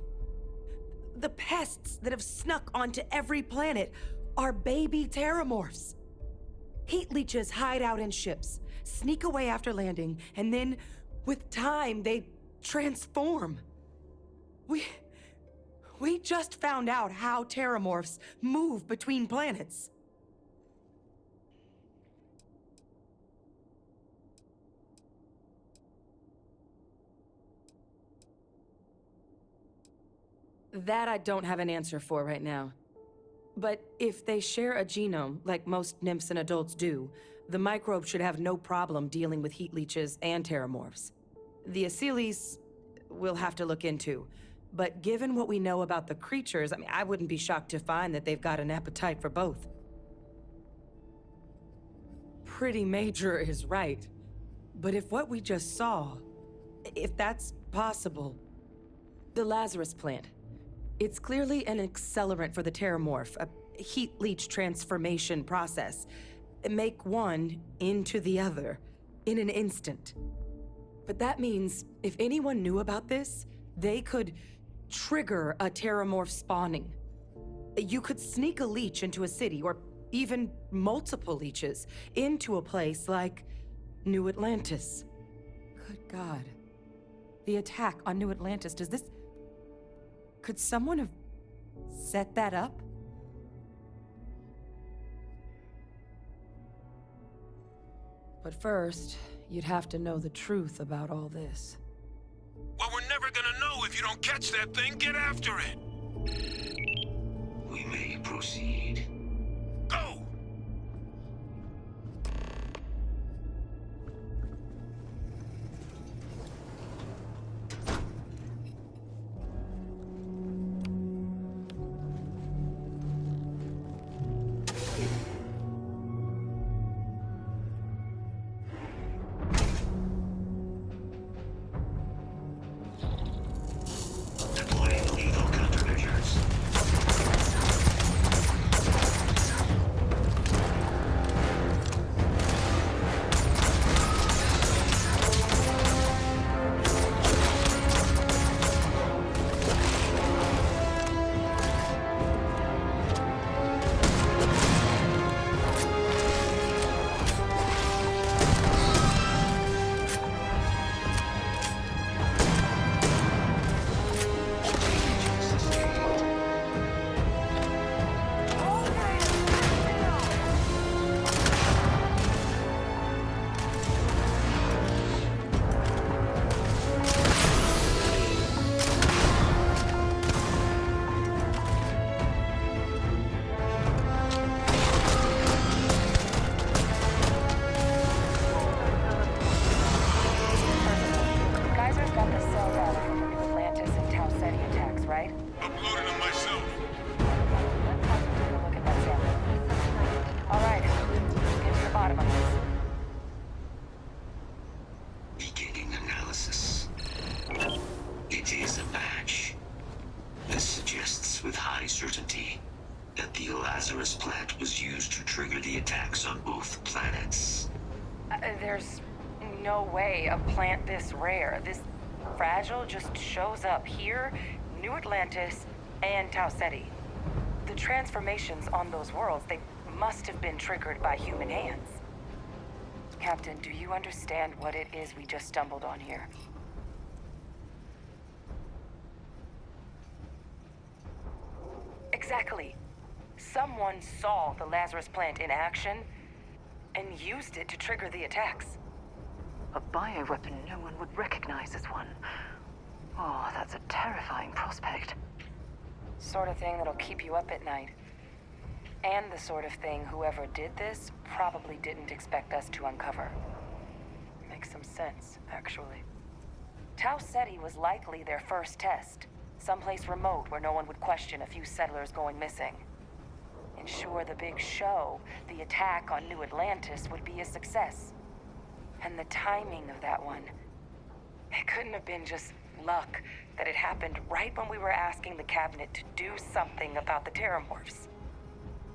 The pests that have snuck onto every planet are baby Terramorphs. Heat leeches hide out in ships, sneak away after landing, and then, with time, they transform. We just found out how Terramorphs move between planets. That I don't have an answer for right now. But if they share a genome, like most nymphs and adults do, the microbe should have no problem dealing with heat leeches and terramorphs. The Asylees we'll have to look into. But given what we know about the creatures, I mean, I wouldn't be shocked to find that they've got an appetite for both. Pretty major is right. But if what we just saw, if that's possible, the Lazarus plant, it's clearly an accelerant for the terramorph, a heat leech transformation process. Make one into the other in an instant. But that means if anyone knew about this, they could trigger a terramorph spawning. You could sneak a leech into a city, or even multiple leeches, into a place like New Atlantis. Good God. The attack on New Atlantis, does this... Could someone have set that up? But first, you'd have to know the truth about all this. Well, we're never gonna know if you don't catch that thing. Get after it! We may proceed. Go! There's no way a plant this rare, this fragile, just shows up here, New Atlantis, and Tau Ceti. The transformations on those worlds, they must have been triggered by human hands. Captain, do you understand what it is we just stumbled on here? Exactly. Someone saw the Lazarus plant in action and used it to trigger the attacks. A bioweapon no one would recognize as one. Oh, that's a terrifying prospect. Sort of thing that'll keep you up at night. And the sort of thing whoever did this probably didn't expect us to uncover. Makes some sense, actually. Tau Ceti was likely their first test. Someplace remote where no one would question a few settlers going missing. Ensure the big show, the attack on New Atlantis, would be a success. And the timing of that one, it couldn't have been just luck that it happened right when we were asking the cabinet to do something about the terramorphs.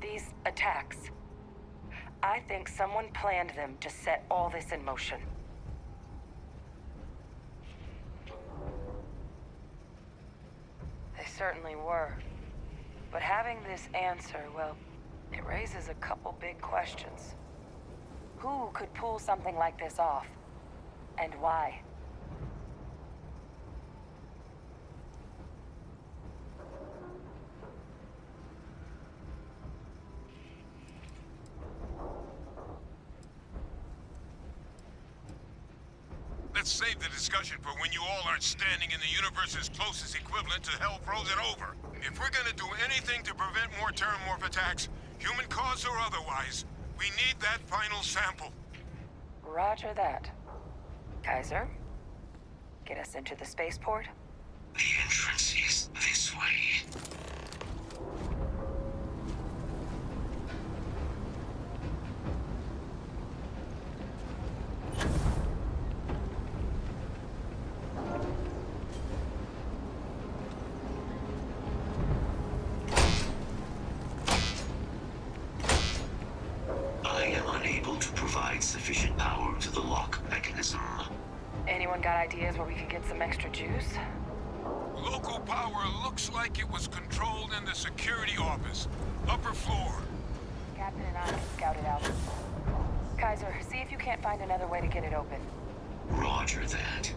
These attacks, I think someone planned them to set all this in motion. They certainly were. But having this answer, well, it raises a couple big questions. Who could pull something like this off? And why? Let's save the discussion for when you all aren't standing in the universe's closest equivalent to hell frozen over. If we're gonna do anything to prevent more terramorph attacks, human cause or otherwise, We need that final sample. Roger that. Kaiser, get us into the spaceport? The entrance is this way. I am unable to provide sufficient power to the lock mechanism. Anyone got ideas where we could get some extra juice? Local power looks like it was controlled in the security office. Upper floor. Captain and I can scout it out. Kaiser, see if you can't find another way to get it open. Roger that.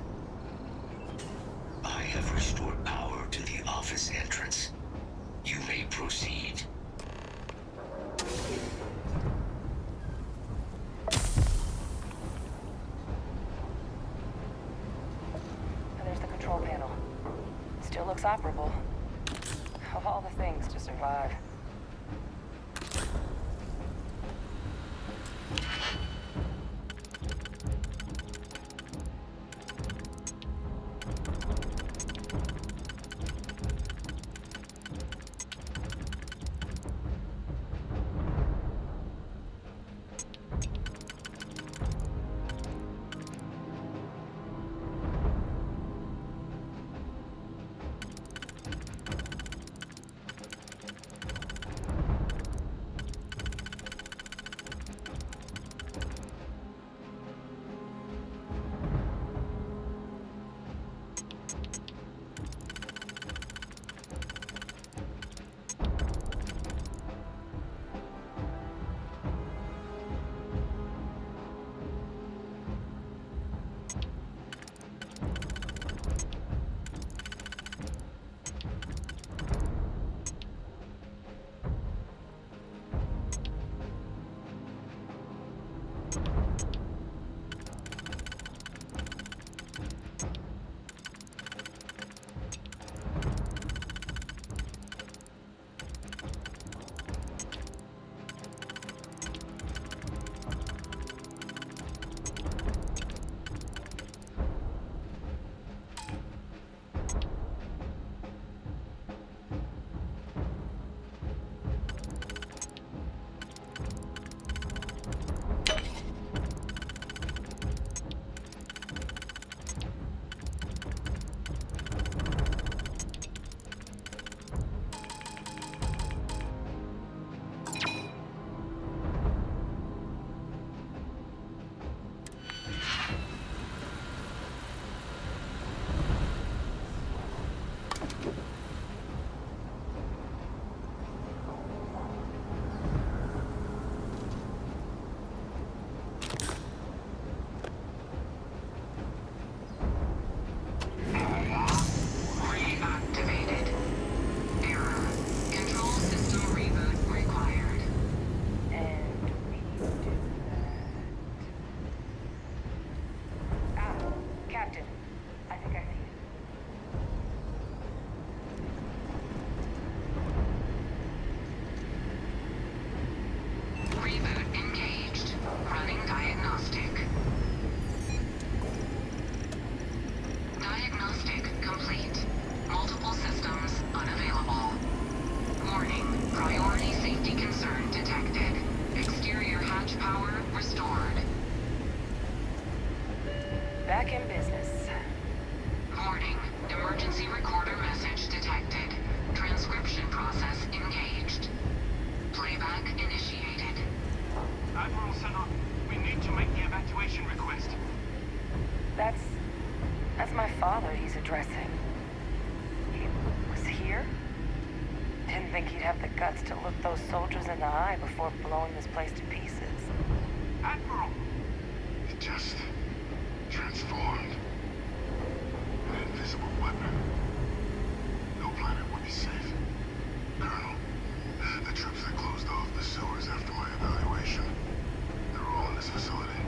I have restored power to the office entrance. You may proceed. There's the control panel. Still looks operable. Of all the things to survive. Back in business. Warning. Emergency recorder message detected. Transcription process engaged. Playback initiated. Admiral Senna, we need to make the evacuation request. That's my father he's addressing. He was here? Didn't think he'd have the guts to look those soldiers in the eye before blowing this place to pieces. Admiral! It just transformed. An invisible weapon. No planet would be safe. Colonel, the troops that closed off the sewers after my evaluation, they're all in this facility.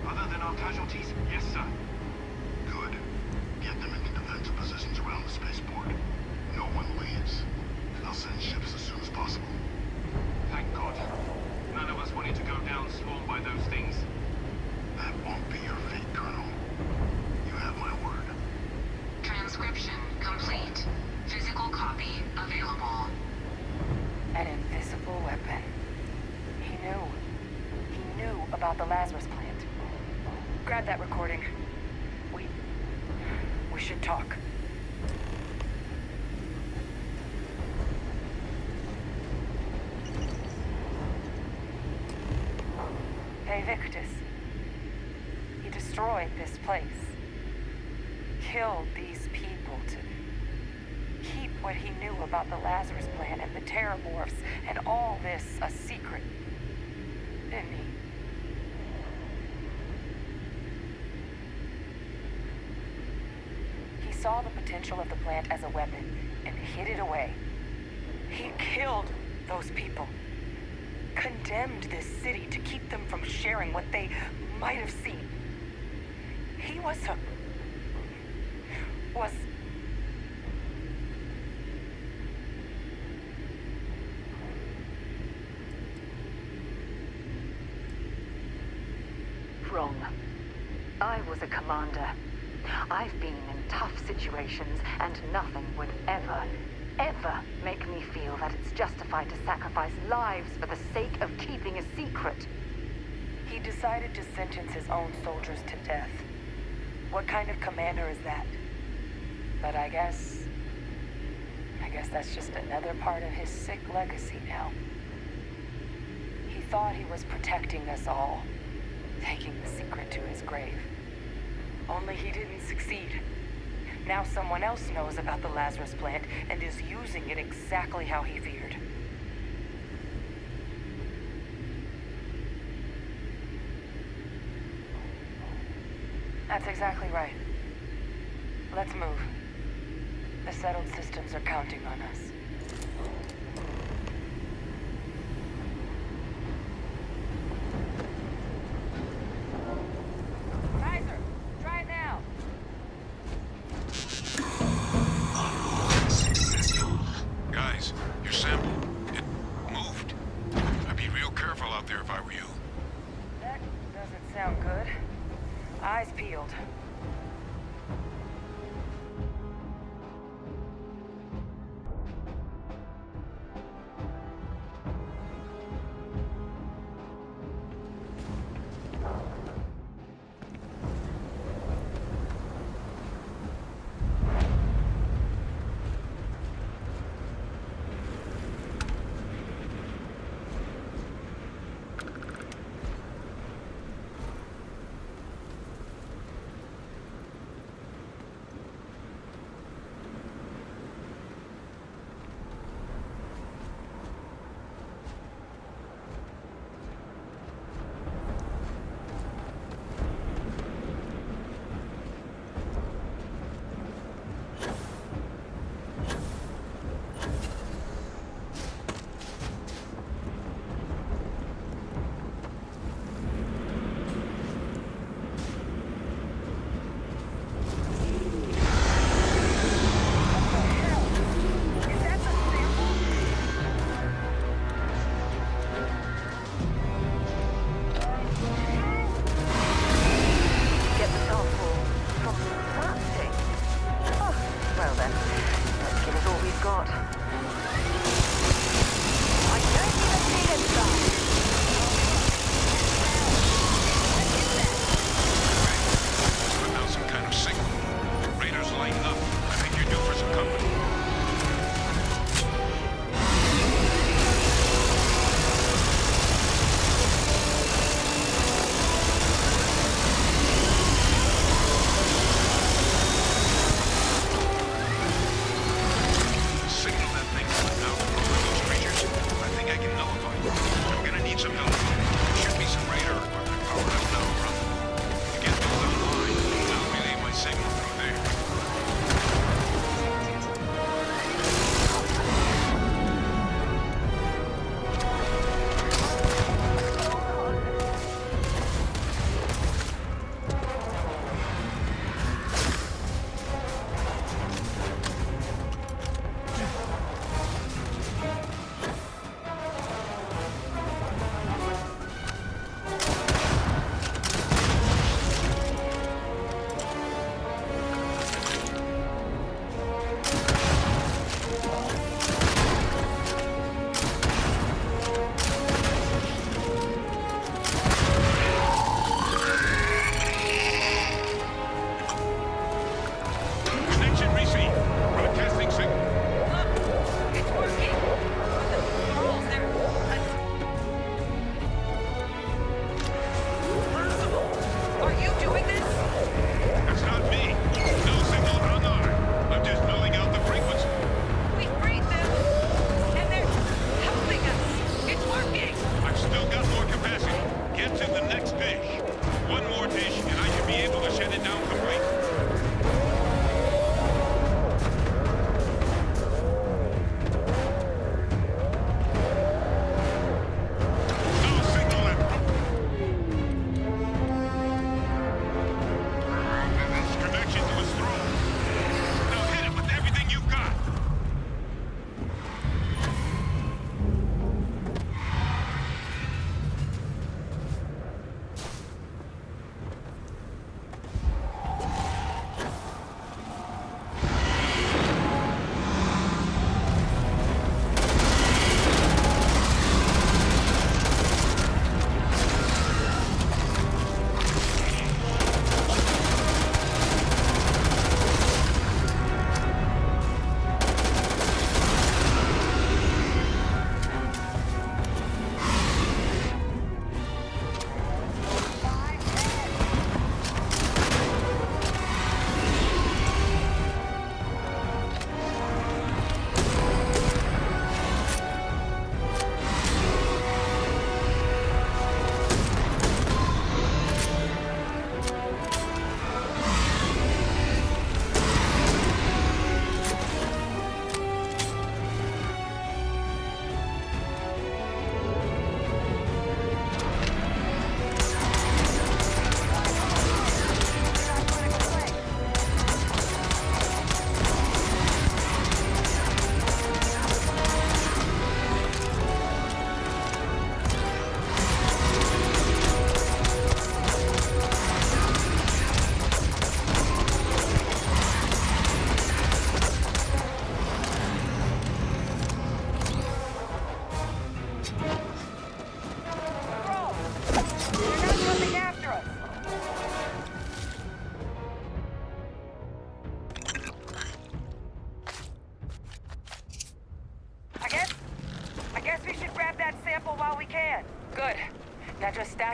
Other than our casualties, yes, sir. Good. Get them into defensive positions around the spaceport. No one leaves. I'll send ships as soon as possible. Thank God. None of us wanted to Grab that recording. We should talk. Hey, Victus. He destroyed this place. Killed these people to keep what he knew about the Lazarus plant and the Terramorphs and all this a secret. Didn't he? He saw the potential of the plant as a weapon and hid it away. He killed those people. Condemned this city to keep them from sharing what they might have seen. He was wrong. I was a commander. I've been in tough situations, and nothing would ever make me feel that it's justified to sacrifice lives for the sake of keeping a secret. He decided to sentence his own soldiers to death. What kind of commander is that? But I guess that's just another part of his sick legacy now. He thought he was protecting us all, taking the secret to his grave. Only he didn't succeed. Now someone else knows about the Lazarus plant and is using it exactly how he feared. That's exactly right. Let's move. The settled systems are counting on us. Kaiser, try it now. Guys, your sample, it moved. I'd be real careful out there if I were you. That doesn't sound good. Eyes peeled.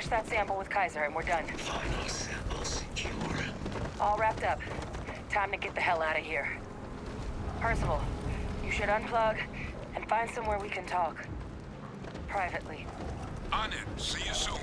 Hash that sample with Kaiser and we're done. Final sample secure. All wrapped up. Time to get the hell out of here. Percival, you should unplug and find somewhere we can talk. Privately. On it. See you soon.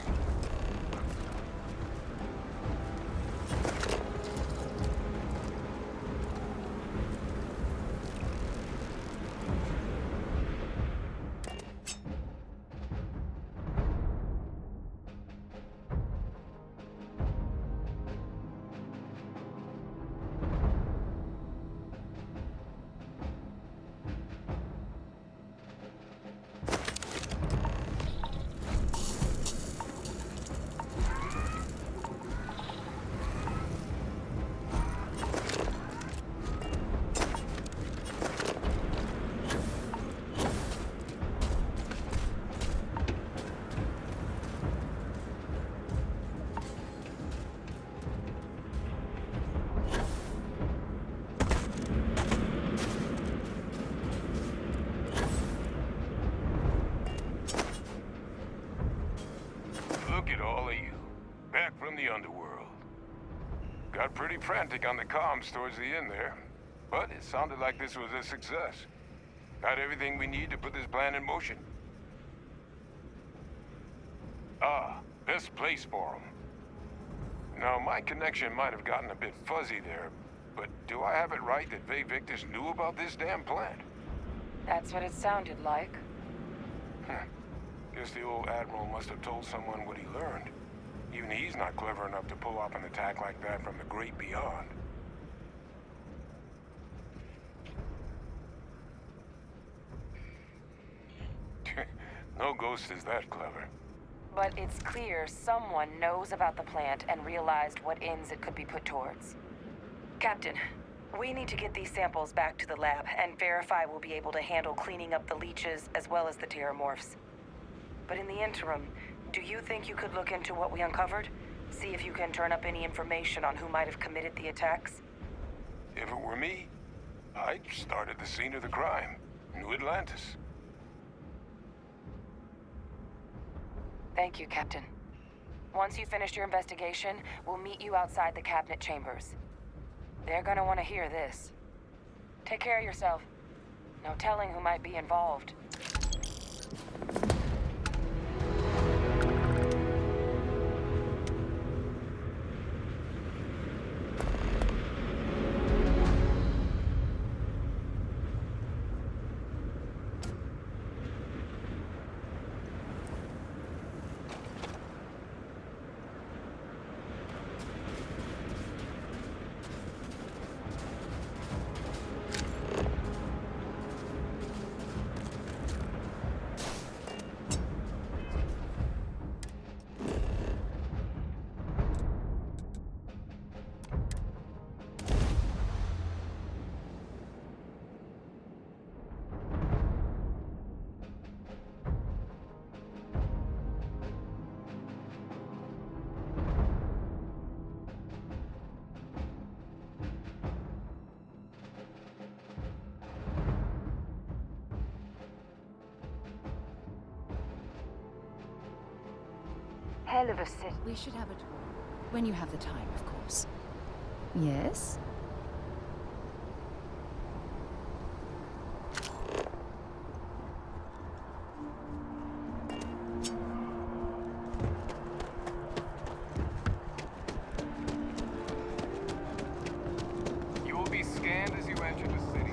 Look at all of you. Back from the underworld. Got pretty frantic on the comms towards the end there. But it sounded like this was a success. Got everything we need to put this plan in motion. Ah, best place for them. Now, my connection might have gotten a bit fuzzy there, but do I have it right that Vay Victus knew about this damn plant? That's what it sounded like. Guess the old Admiral must have told someone what he learned. Even he's not clever enough to pull off an attack like that from the great beyond. No ghost is that clever. But it's clear someone knows about the plant and realized what ends it could be put towards. Captain, we need to get these samples back to the lab and verify we'll be able to handle cleaning up the leeches as well as the terramorphs. But in the interim, do you think you could look into what we uncovered? See if you can turn up any information on who might have committed the attacks? If it were me, I'd start at the scene of the crime, New Atlantis. Thank you, Captain. Once you've finished your investigation, we'll meet you outside the cabinet chambers. They're gonna want to hear this. Take care of yourself. No telling who might be involved. Hell of a city. We should have a tour. When you have the time, of course. Yes? You will be scanned as you enter the city.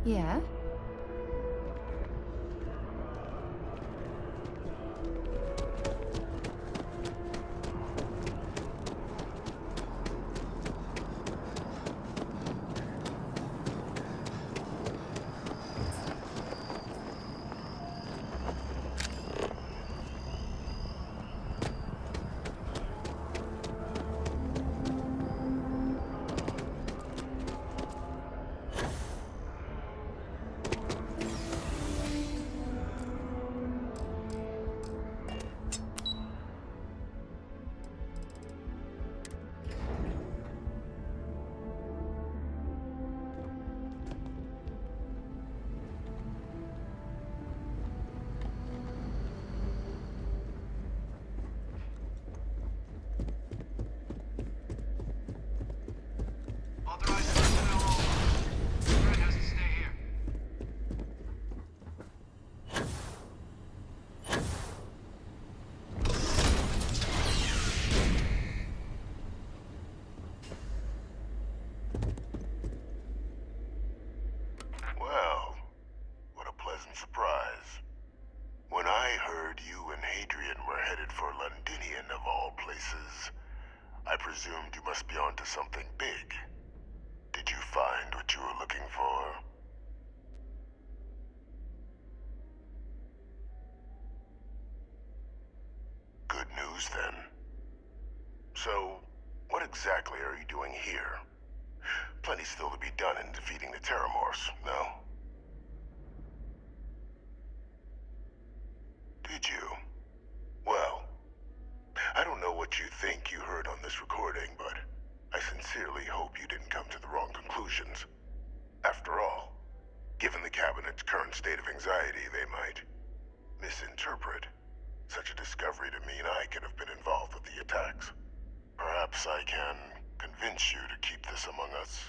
Yeah? what you were looking for? Good news, then. So, what exactly are you doing here? Plenty still to be done in defeating the Terramorphs, no? Did you? Well, I don't know what you think you heard on this recording, but I sincerely hope you didn't come to the wrong conclusions. After all, given the Cabinet's current state of anxiety, they might misinterpret such a discovery to mean I could have been involved with the attacks. Perhaps I can convince you to keep this among us.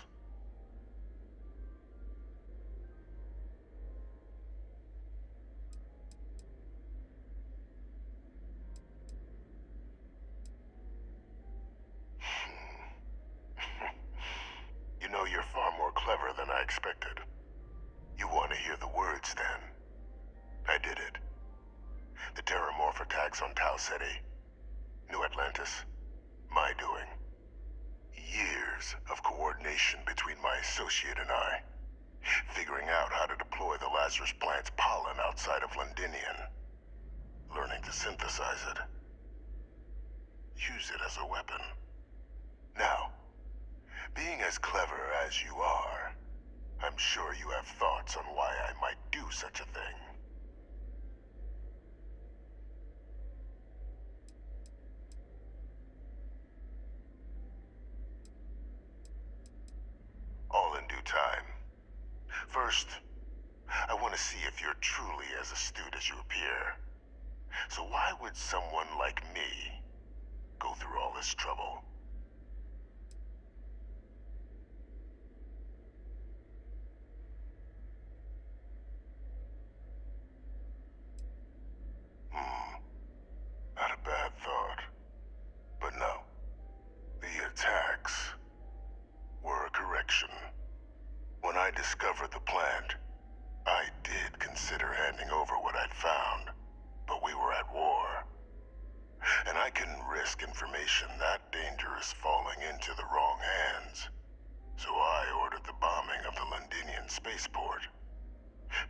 You know, you're far more clever than I expected. You want to hear the words, then? I did it. The Terramorph attacks on Tau City. New Atlantis. My doing. Years of coordination between my associate and I. Figuring out how to deploy the Lazarus plant's pollen outside of Londinion. Learning to synthesize it. Use it as a weapon. Now, being as clever as you are, I'm sure you have thoughts on why I might do such a thing. All in due time. First, I want to see if you're truly as astute as you appear. So why would someone like me go through all this trouble? Not a bad thought. But no. The attacks were a correction. When I discovered the plant, I did consider handing over what I'd found, but we were at war. And I couldn't risk information that dangerous falling into the wrong hands. So I ordered the bombing of the Londinion spaceport,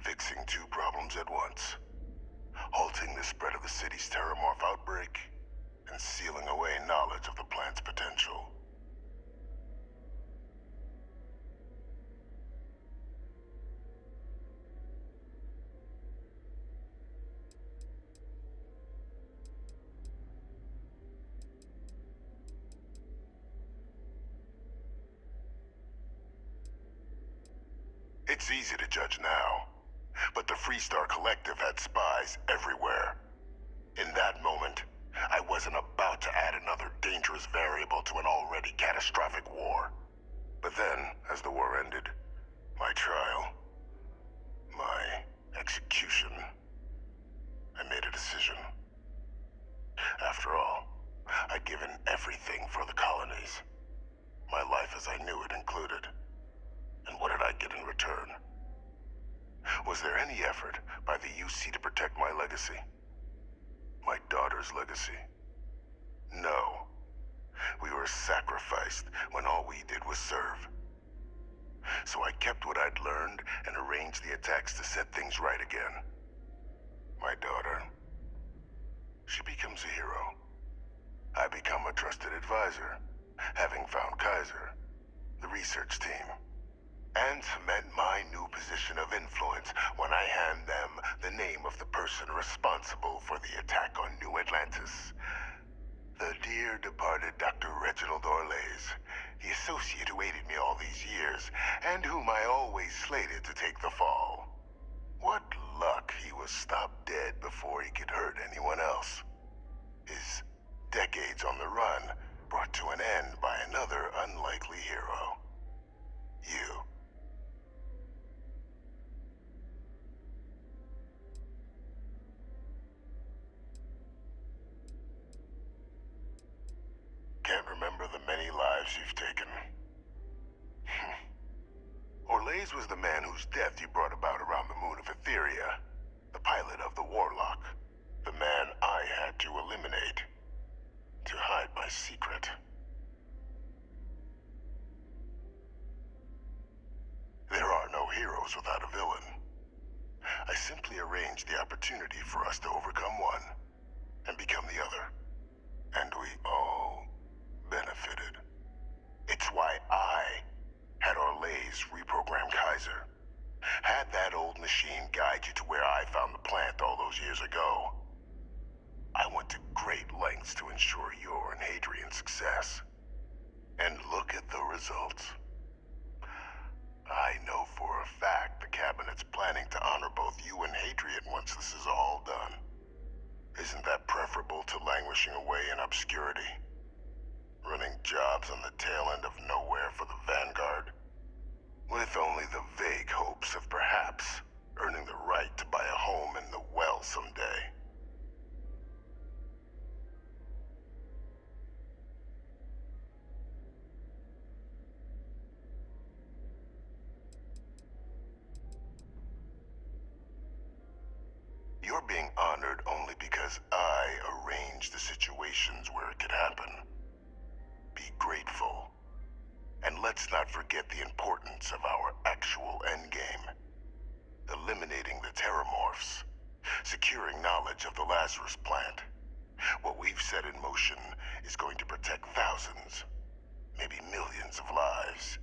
fixing two problems at once. Halting the spread of the city's Terramorph outbreak, and sealing away knowledge of the plant's potential. It's easy to judge now, but the Freestar Collective had spies everywhere. In that moment, I wasn't about to add another dangerous variable to an already catastrophic war. But then, as the war ended, my trial, my execution, I made a decision. After all, I'd given everything for the colonies. My life as I knew it included. And what did I get in return? Was there any effort by the UC to protect my legacy? My daughter's legacy? No. We were sacrificed when all we did was serve. So I kept what I'd learned and arranged the attacks to set things right again. My daughter, she becomes a hero. I become a trusted advisor, having found Kaiser, the research team, and cement my new position of influence when I hand them the name of the person responsible for the attack on New Atlantis. The dear departed Dr. Reginald Orlays, the associate who aided me all these years, and whom I always slated to take the fall. What luck he was stopped dead before he could hurt anyone else. His decades on the run brought to an end by another unlikely hero. You. Can't remember the many lives you've taken. Orlays was the man whose death you brought about around the moon of Etheria, the pilot of the Warlock, the man I had to eliminate, to hide my secret. heroes without a villain. I simply arranged the opportunity for us to overcome one and become the other. And we all benefited. It's why I had Orlays reprogram Kaiser. Had that old machine guide you to where I found the plant all those years ago. I went to great lengths to ensure your and Hadrian's success. And look at the results. I know for a fact the Cabinet's planning to honor both you and Hadrian once this is all done. Isn't that preferable to languishing away in obscurity? Running jobs on the tail end of nowhere for the Vanguard? With only the vague hopes of perhaps earning the right to buy a home in the well someday. You're being honored only because I arranged the situations where it could happen. Be grateful. And let's not forget the importance of our actual endgame. Eliminating the Terramorphs. Securing knowledge of the Lazarus plant. What we've set in motion is going to protect thousands, maybe millions of lives.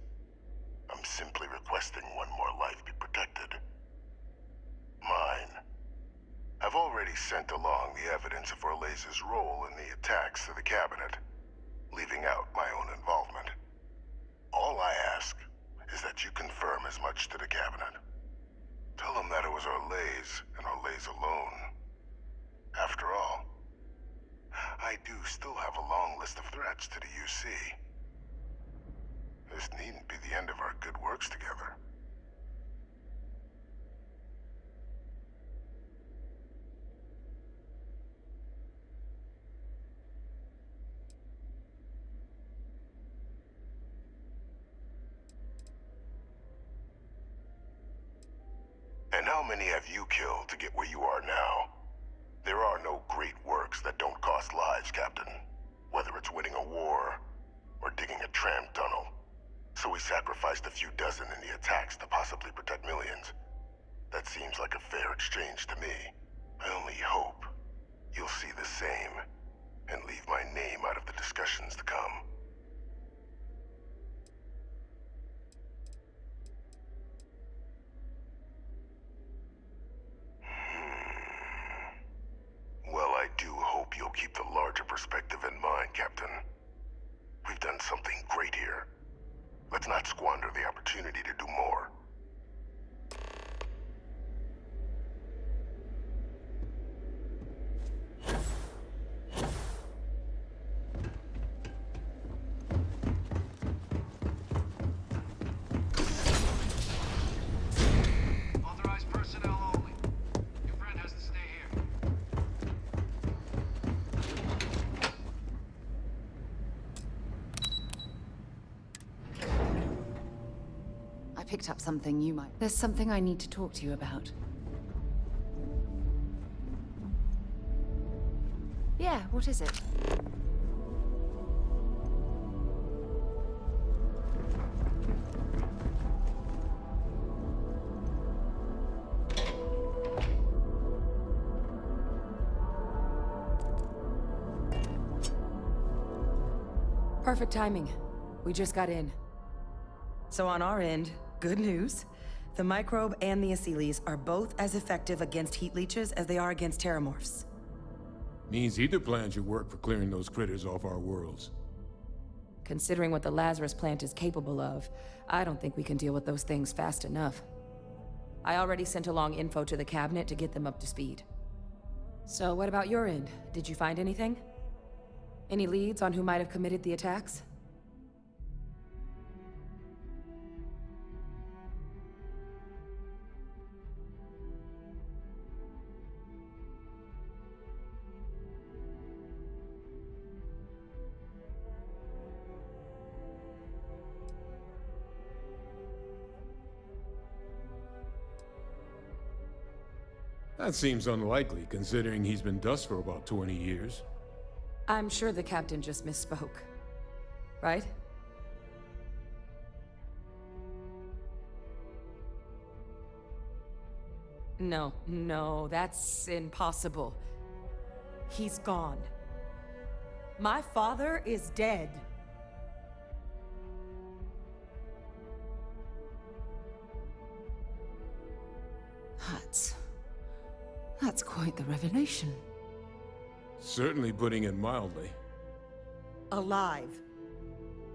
I'm simply requesting one more life be protected. Mine. I've already sent along the evidence of Orlays' role in the attacks to the Cabinet, leaving out my own involvement. All I ask is that you confirm as much to the Cabinet. Tell them that it was Orlays and Orlays alone. After all, I do still have a long list of threats to the UC. This needn't be the end of our good works together. And how many have you killed to get where you are now? There are no great works that don't cost lives, Captain. Whether it's winning a war, or digging a tram tunnel. So we sacrificed a few dozen in the attacks to possibly protect millions. That seems like a fair exchange to me. I only hope you'll see the same, and leave my name out of the discussions to come. Well, I do hope you'll keep the larger perspective in mind, Captain. We've done something great here. Let's not squander the opportunity to do more. Authorized personnel only. Your friend has to stay here. I picked up something you might... There's something I need to talk to you about. Yeah, what is it? Perfect timing. We just got in. So on our end, good news. The microbe and the Asylees are both as effective against heat leeches as they are against terramorphs. Means either plan should work for clearing those critters off our worlds. Considering what the Lazarus plant is capable of, I don't think we can deal with those things fast enough. I already sent along info to the Cabinet to get them up to speed. So what about your end? Did you find anything? Any leads on who might have committed the attacks? That seems unlikely, considering he's been dust for about 20 years. I'm sure the Captain just misspoke. Right? No, that's impossible. He's gone. My father is dead. That's quite the revelation. Certainly putting it mildly. Alive.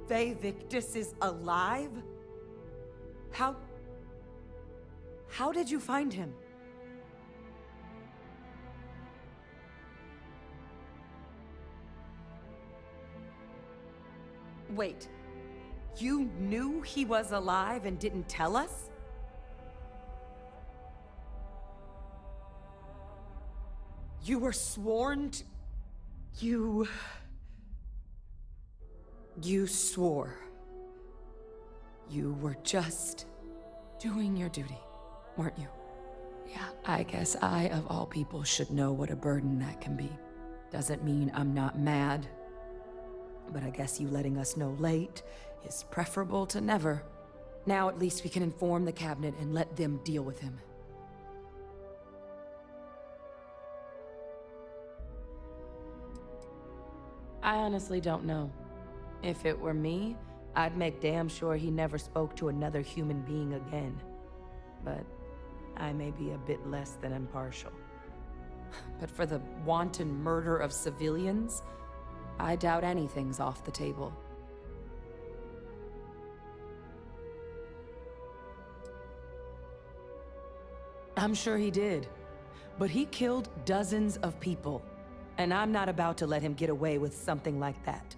Faye Victus is alive? How did you find him? Wait, you knew he was alive and didn't tell us? You were sworn to... You swore. You were just doing your duty, weren't you? Yeah, I guess I, of all people, should know what a burden that can be. Doesn't mean I'm not mad. But I guess you letting us know late is preferable to never. Now at least we can inform the cabinet and let them deal with him. I honestly don't know. If it were me, I'd make damn sure he never spoke to another human being again. But I may be a bit less than impartial. But for the wanton murder of civilians, I doubt anything's off the table. I'm sure he did. But he killed dozens of people. And I'm not about to let him get away with something like that.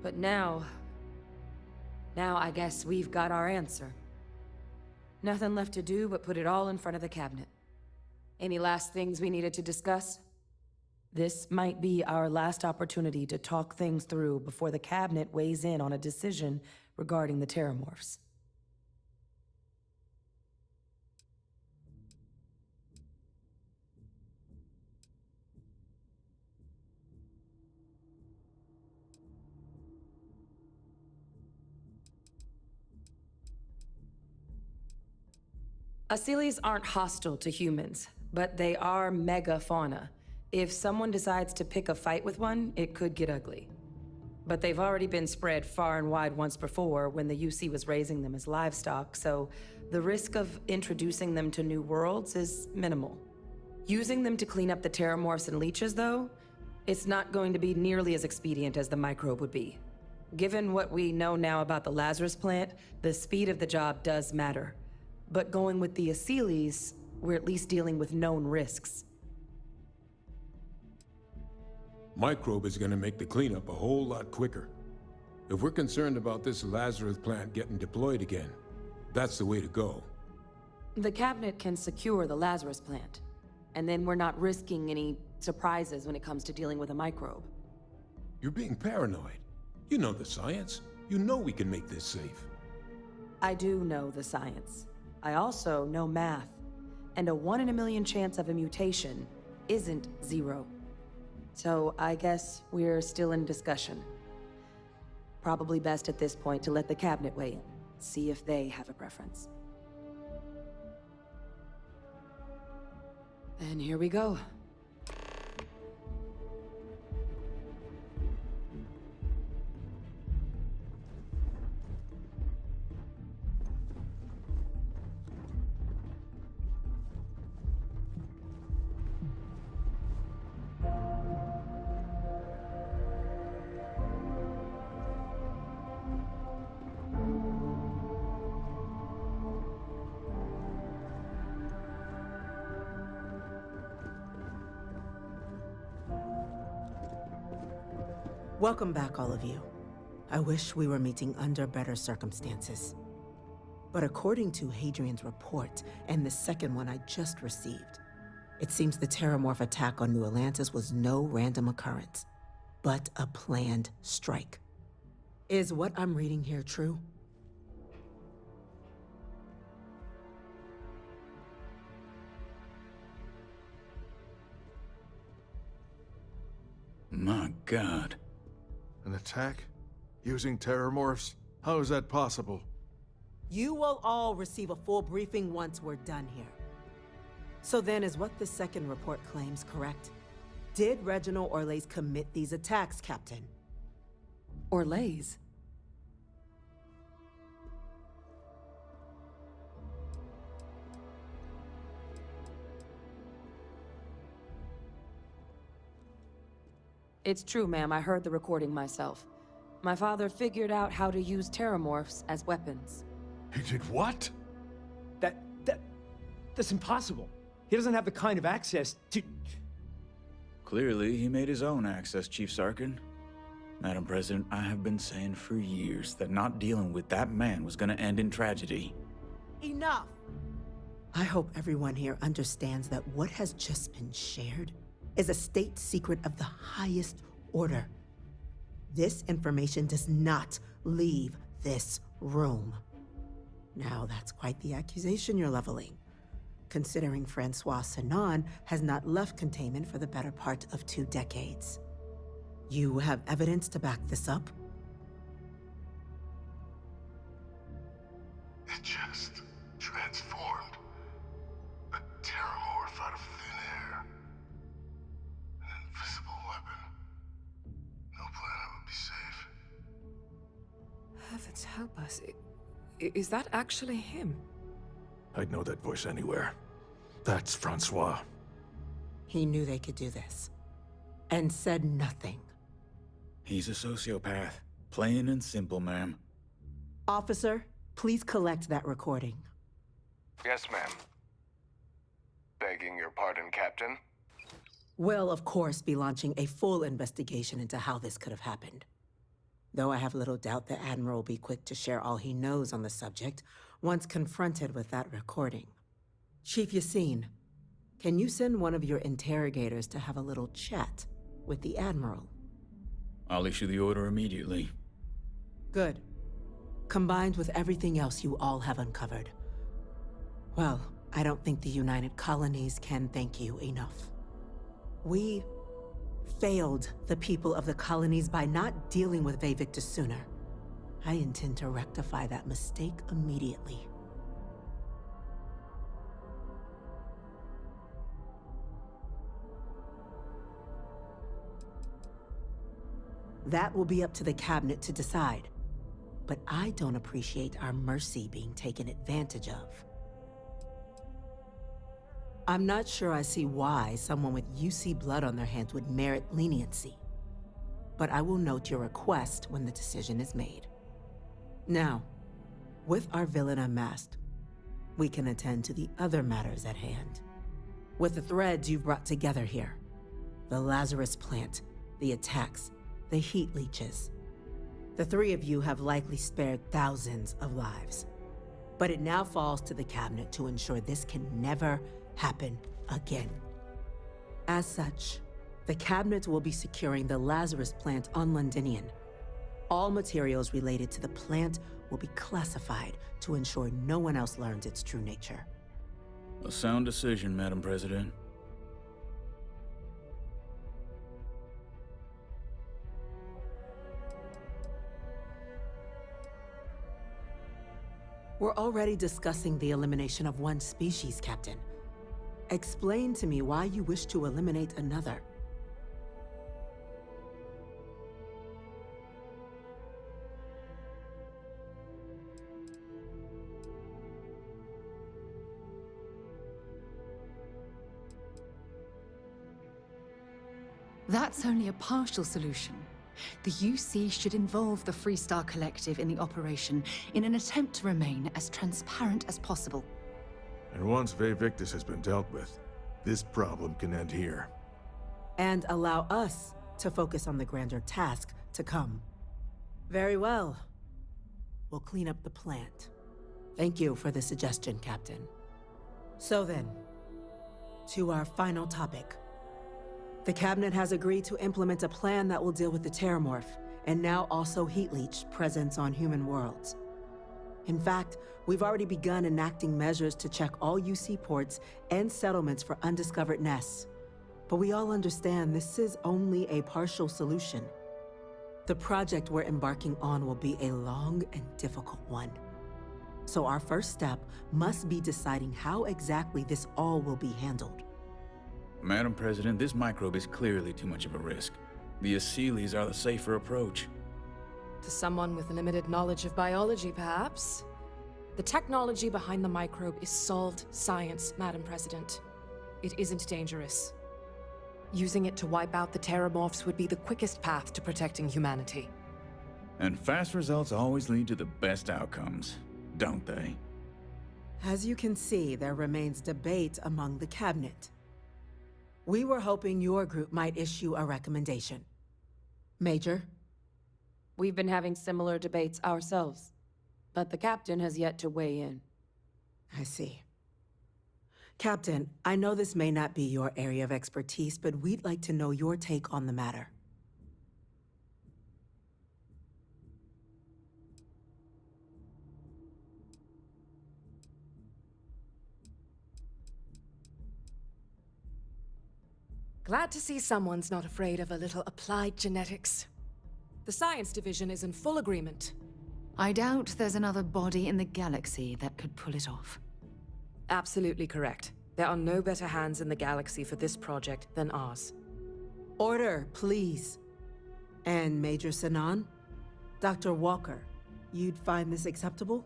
But now I guess we've got our answer. Nothing left to do but put it all in front of the cabinet. Any last things we needed to discuss? This might be our last opportunity to talk things through before the cabinet weighs in on a decision regarding the Terramorphs. Asylees aren't hostile to humans, but they are mega fauna. If someone decides to pick a fight with one, it could get ugly. But they've already been spread far and wide once before when the UC was raising them as livestock, so the risk of introducing them to new worlds is minimal. Using them to clean up the Terramorphs and leeches, though, it's not going to be nearly as expedient as the microbe would be. Given what we know now about the Lazarus plant, the speed of the job does matter. But going with the Asylees, we're at least dealing with known risks. Microbe is gonna make the cleanup a whole lot quicker. If we're concerned about this Lazarus plant getting deployed again, that's the way to go. The cabinet can secure the Lazarus plant, and then we're not risking any surprises when it comes to dealing with a microbe. You're being paranoid. You know the science. You know we can make this safe. I do know the science. I also know math, and a 1 in a million chance of a mutation isn't 0. So I guess we're still in discussion. Probably best at this point to let the cabinet weigh in, see if they have a preference. And here we go. Welcome back, all of you. I wish we were meeting under better circumstances. But according to Hadrian's report, and the second one I just received, it seems the Terramorph attack on New Atlantis was no random occurrence, but a planned strike. Is what I'm reading here true? My God. An attack? Using Terramorphs? How is that possible? You will all receive a full briefing once we're done here. So then, is what the second report claims correct? Did Reginald Orlays commit these attacks, Captain? Orlays? It's true, ma'am. I heard the recording myself. My father figured out how to use terramorphs as weapons. He did what? That's impossible. He doesn't have the kind of access to... Clearly, he made his own access, Chief Sarkin. Madam President, I have been saying for years that not dealing with that man was gonna end in tragedy. Enough! I hope everyone here understands that what has just been shared is a state secret of the highest order. This information does not leave this room. Now, that's quite the accusation you're leveling, considering Francois Sinon has not left containment for the better part of 2 decades. You have evidence to back this up? It just transformed. A terramorph out of thin air. An invisible weapon. No planet would be safe. Heavens help us. Is that actually him? I'd know that voice anywhere. That's Francois. He knew they could do this, and said nothing. He's a sociopath. Plain and simple, ma'am. Officer, please collect that recording. Yes, ma'am. Begging your pardon, Captain. We'll, of course, be launching a full investigation into how this could have happened. Though I have little doubt the Admiral will be quick to share all he knows on the subject once confronted with that recording. Chief Yassine, can you send one of your interrogators to have a little chat with the Admiral? I'll issue the order immediately. Good. Combined with everything else you all have uncovered. Well, I don't think the United Colonies can thank you enough. We failed the people of the colonies by not dealing with Vevictus sooner. I intend to rectify that mistake immediately. That will be up to the cabinet to decide. But I don't appreciate our mercy being taken advantage of. I'm not sure I see why someone with UC blood on their hands would merit leniency. But I will note your request when the decision is made. Now, with our villain unmasked, we can attend to the other matters at hand. With the threads you've brought together here, the Lazarus plant, the attacks, the heat leeches. The 3 of you have likely spared thousands of lives. But it now falls to the cabinet to ensure this can never happen again. As such, the cabinet will be securing the Lazarus plant on Londinion. All materials related to the plant will be classified to ensure no one else learns its true nature. A sound decision, Madam President. We're already discussing the elimination of one species, Captain. Explain to me why you wish to eliminate another. That's only a partial solution. The UC should involve the Freestar Collective in the operation in an attempt to remain as transparent as possible. And once Vevictus has been dealt with, this problem can end here. And allow us to focus on the grander task to come. Very well. We'll clean up the plant. Thank you for the suggestion, Captain. So then, to our final topic. The Cabinet has agreed to implement a plan that will deal with the Terramorph, and now also Heat Leech presence on human worlds. In fact, we've already begun enacting measures to check all UC ports and settlements for undiscovered nests. But we all understand this is only a partial solution. The project we're embarking on will be a long and difficult one. So our first step must be deciding how exactly this all will be handled. Madam President, this microbe is clearly too much of a risk. The Asylees are the safer approach. To someone with limited knowledge of biology, perhaps? The technology behind the microbe is solved science, Madam President. It isn't dangerous. Using it to wipe out the Terramorphs would be the quickest path to protecting humanity. And fast results always lead to the best outcomes, don't they? As you can see, there remains debate among the cabinet. We were hoping your group might issue a recommendation. Major? We've been having similar debates ourselves, but the captain has yet to weigh in. I see. Captain, I know this may not be your area of expertise, but we'd like to know your take on the matter. Glad to see someone's not afraid of a little applied genetics. The science division is in full agreement. I doubt there's another body in the galaxy that could pull it off. Absolutely correct. There are no better hands in the galaxy for this project than ours. Order, please. And Major Sanan? Dr. Walker, you'd find this acceptable?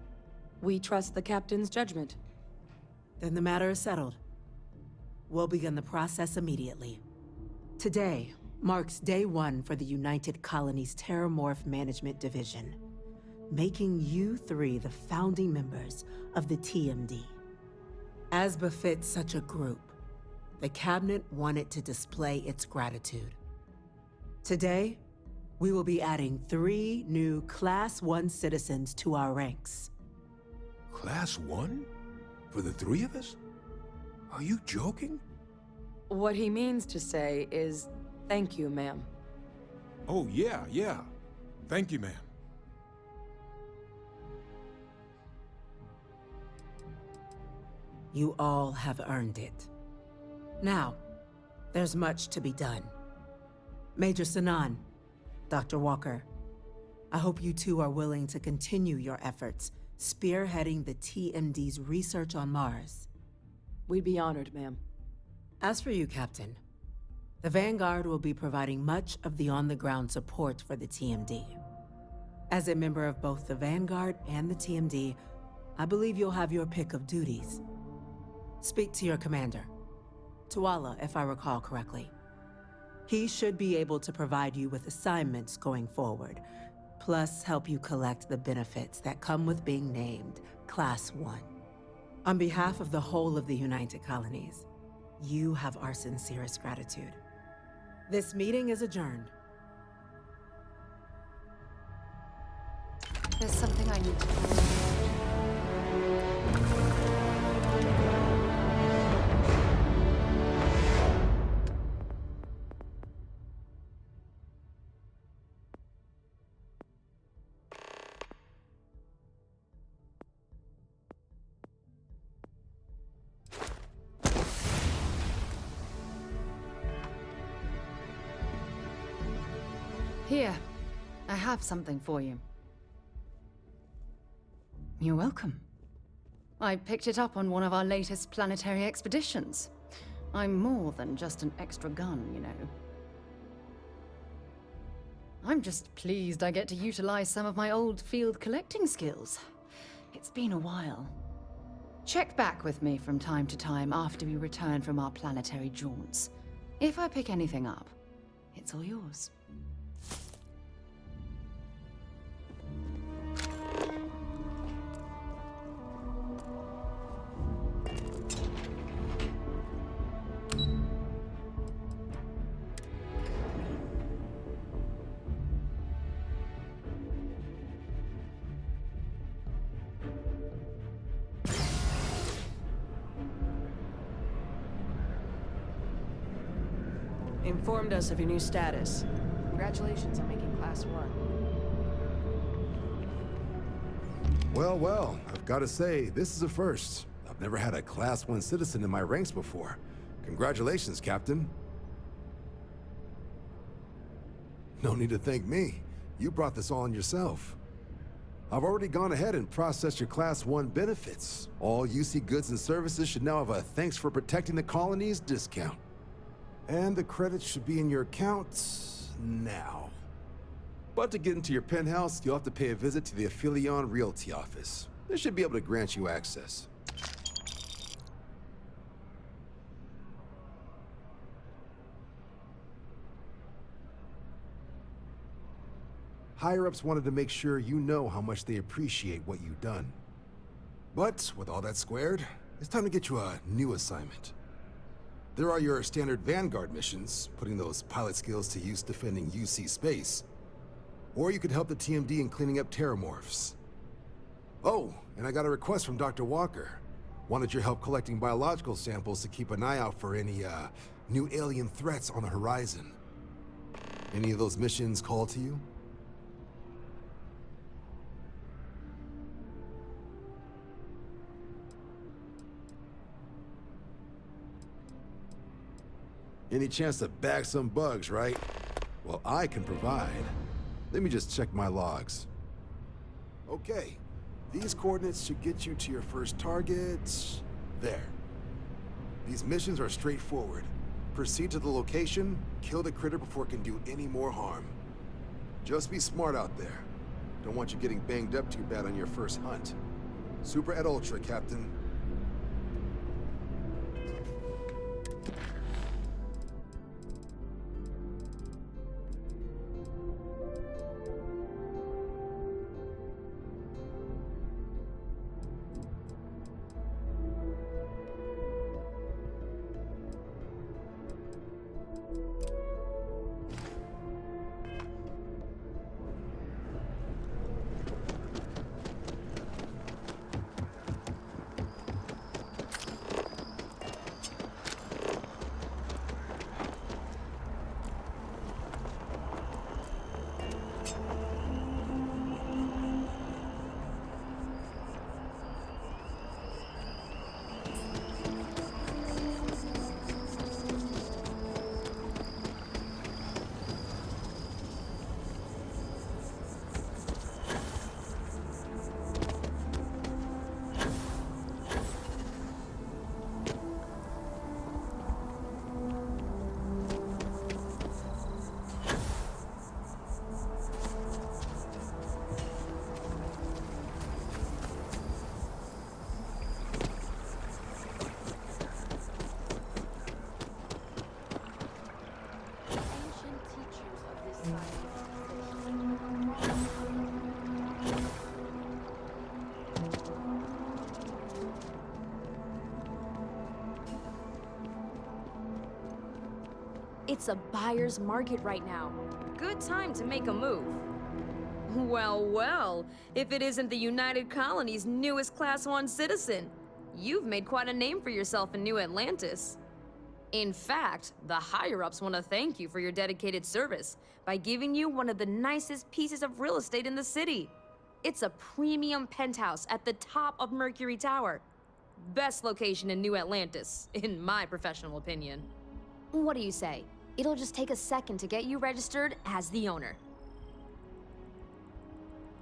We trust the captain's judgment. Then the matter is settled. We'll begin the process immediately. Today marks day one for the United Colonies Terramorph Management Division, making you three the founding members of the TMD. As befits such a group, the Cabinet wanted to display its gratitude. Today, we will be adding 3 new Class 1 citizens to our ranks. Class 1? For the 3 of us? Are you joking? What he means to say is, thank you, ma'am. Oh, yeah. Thank you, ma'am. You all have earned it. Now, there's much to be done. Major Sanan, Dr. Walker, I hope you two are willing to continue your efforts, spearheading the TMD's research on Mars. We'd be honored, ma'am. As for you, Captain, the Vanguard will be providing much of the on-the-ground support for the TMD. As a member of both the Vanguard and the TMD, I believe you'll have your pick of duties. Speak to your commander, Tuala, if I recall correctly. He should be able to provide you with assignments going forward, plus help you collect the benefits that come with being named Class 1. On behalf of the whole of the United Colonies, you have our sincerest gratitude. This meeting is adjourned. There's something I need to... Here, I have something for you. You're welcome. I picked it up on one of our latest planetary expeditions. I'm more than just an extra gun, you know. I'm just pleased I get to utilize some of my old field collecting skills. It's been a while. Check back with me from time to time after we return from our planetary jaunts. If I pick anything up, it's all yours. Informed us of your new status. Congratulations on making Class 1. Well, I've got to say, this is a first. I've never had a Class 1 citizen in my ranks before. Congratulations, Captain. No need to thank me. You brought this on yourself. I've already gone ahead and processed your Class 1 benefits. All UC goods and services should now have a thanks for protecting the colonies discount. And the credits should be in your account now. But to get into your penthouse, you'll have to pay a visit to the Aphelion Realty office. They should be able to grant you access. Higher-ups wanted to make sure you know how much they appreciate what you've done. But with all that squared, it's time to get you a new assignment. There are your standard Vanguard missions, putting those pilot skills to use defending UC space. Or you could help the TMD in cleaning up terramorphs. Oh, and I got a request from Dr. Walker. Wanted your help collecting biological samples to keep an eye out for any, new alien threats on the horizon. Any of those missions call to you? Any chance to bag some bugs, right? Well, I can provide. Let me just check my logs. Okay, these coordinates should get you to your first target. There. These missions are straightforward. Proceed to the location, kill the critter before it can do any more harm. Just be smart out there. Don't want you getting banged up too bad on your first hunt. Super et Ultra, Captain. It's a buyer's market right now. Good time to make a move. Well, well, if it isn't the United Colony's newest Class 1 citizen. You've made quite a name for yourself in New Atlantis. In fact, the higher-ups want to thank you for your dedicated service by giving you one of the nicest pieces of real estate in the city. It's a premium penthouse at the top of Mercury Tower. Best location in New Atlantis, in my professional opinion. What do you say? It'll just take a second to get you registered as the owner.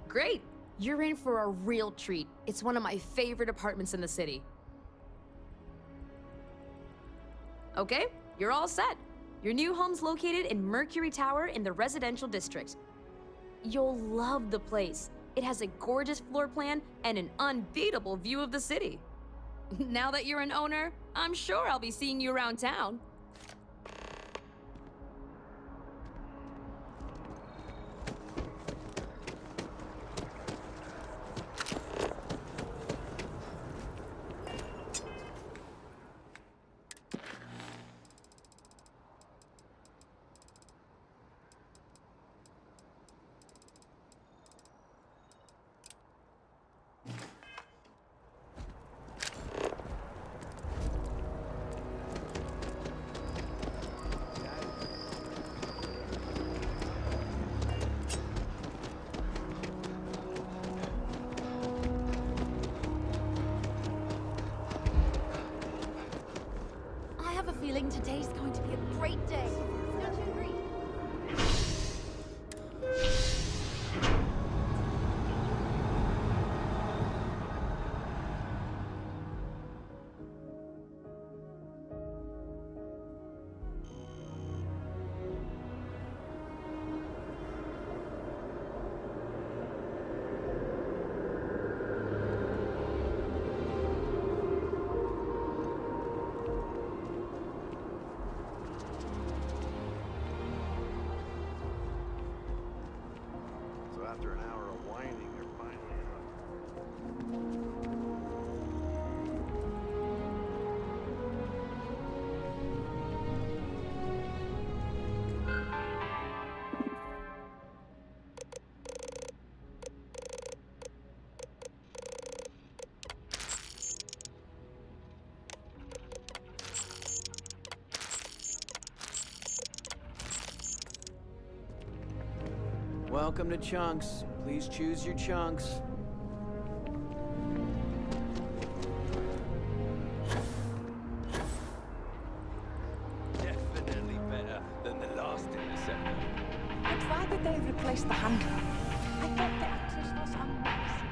Great! You're in for a real treat. It's one of my favorite apartments in the city. Okay, you're all set. Your new home's located in Mercury Tower in the residential district. You'll love the place. It has a gorgeous floor plan and an unbeatable view of the city. Now that you're an owner, I'm sure I'll be seeing you around town. Feeling today's going to be a great day. Don't you agree? Welcome to Chunks. Please choose your chunks. Definitely better than the last interceptor. I'd rather they replace the handler. I thought the actress was amazing.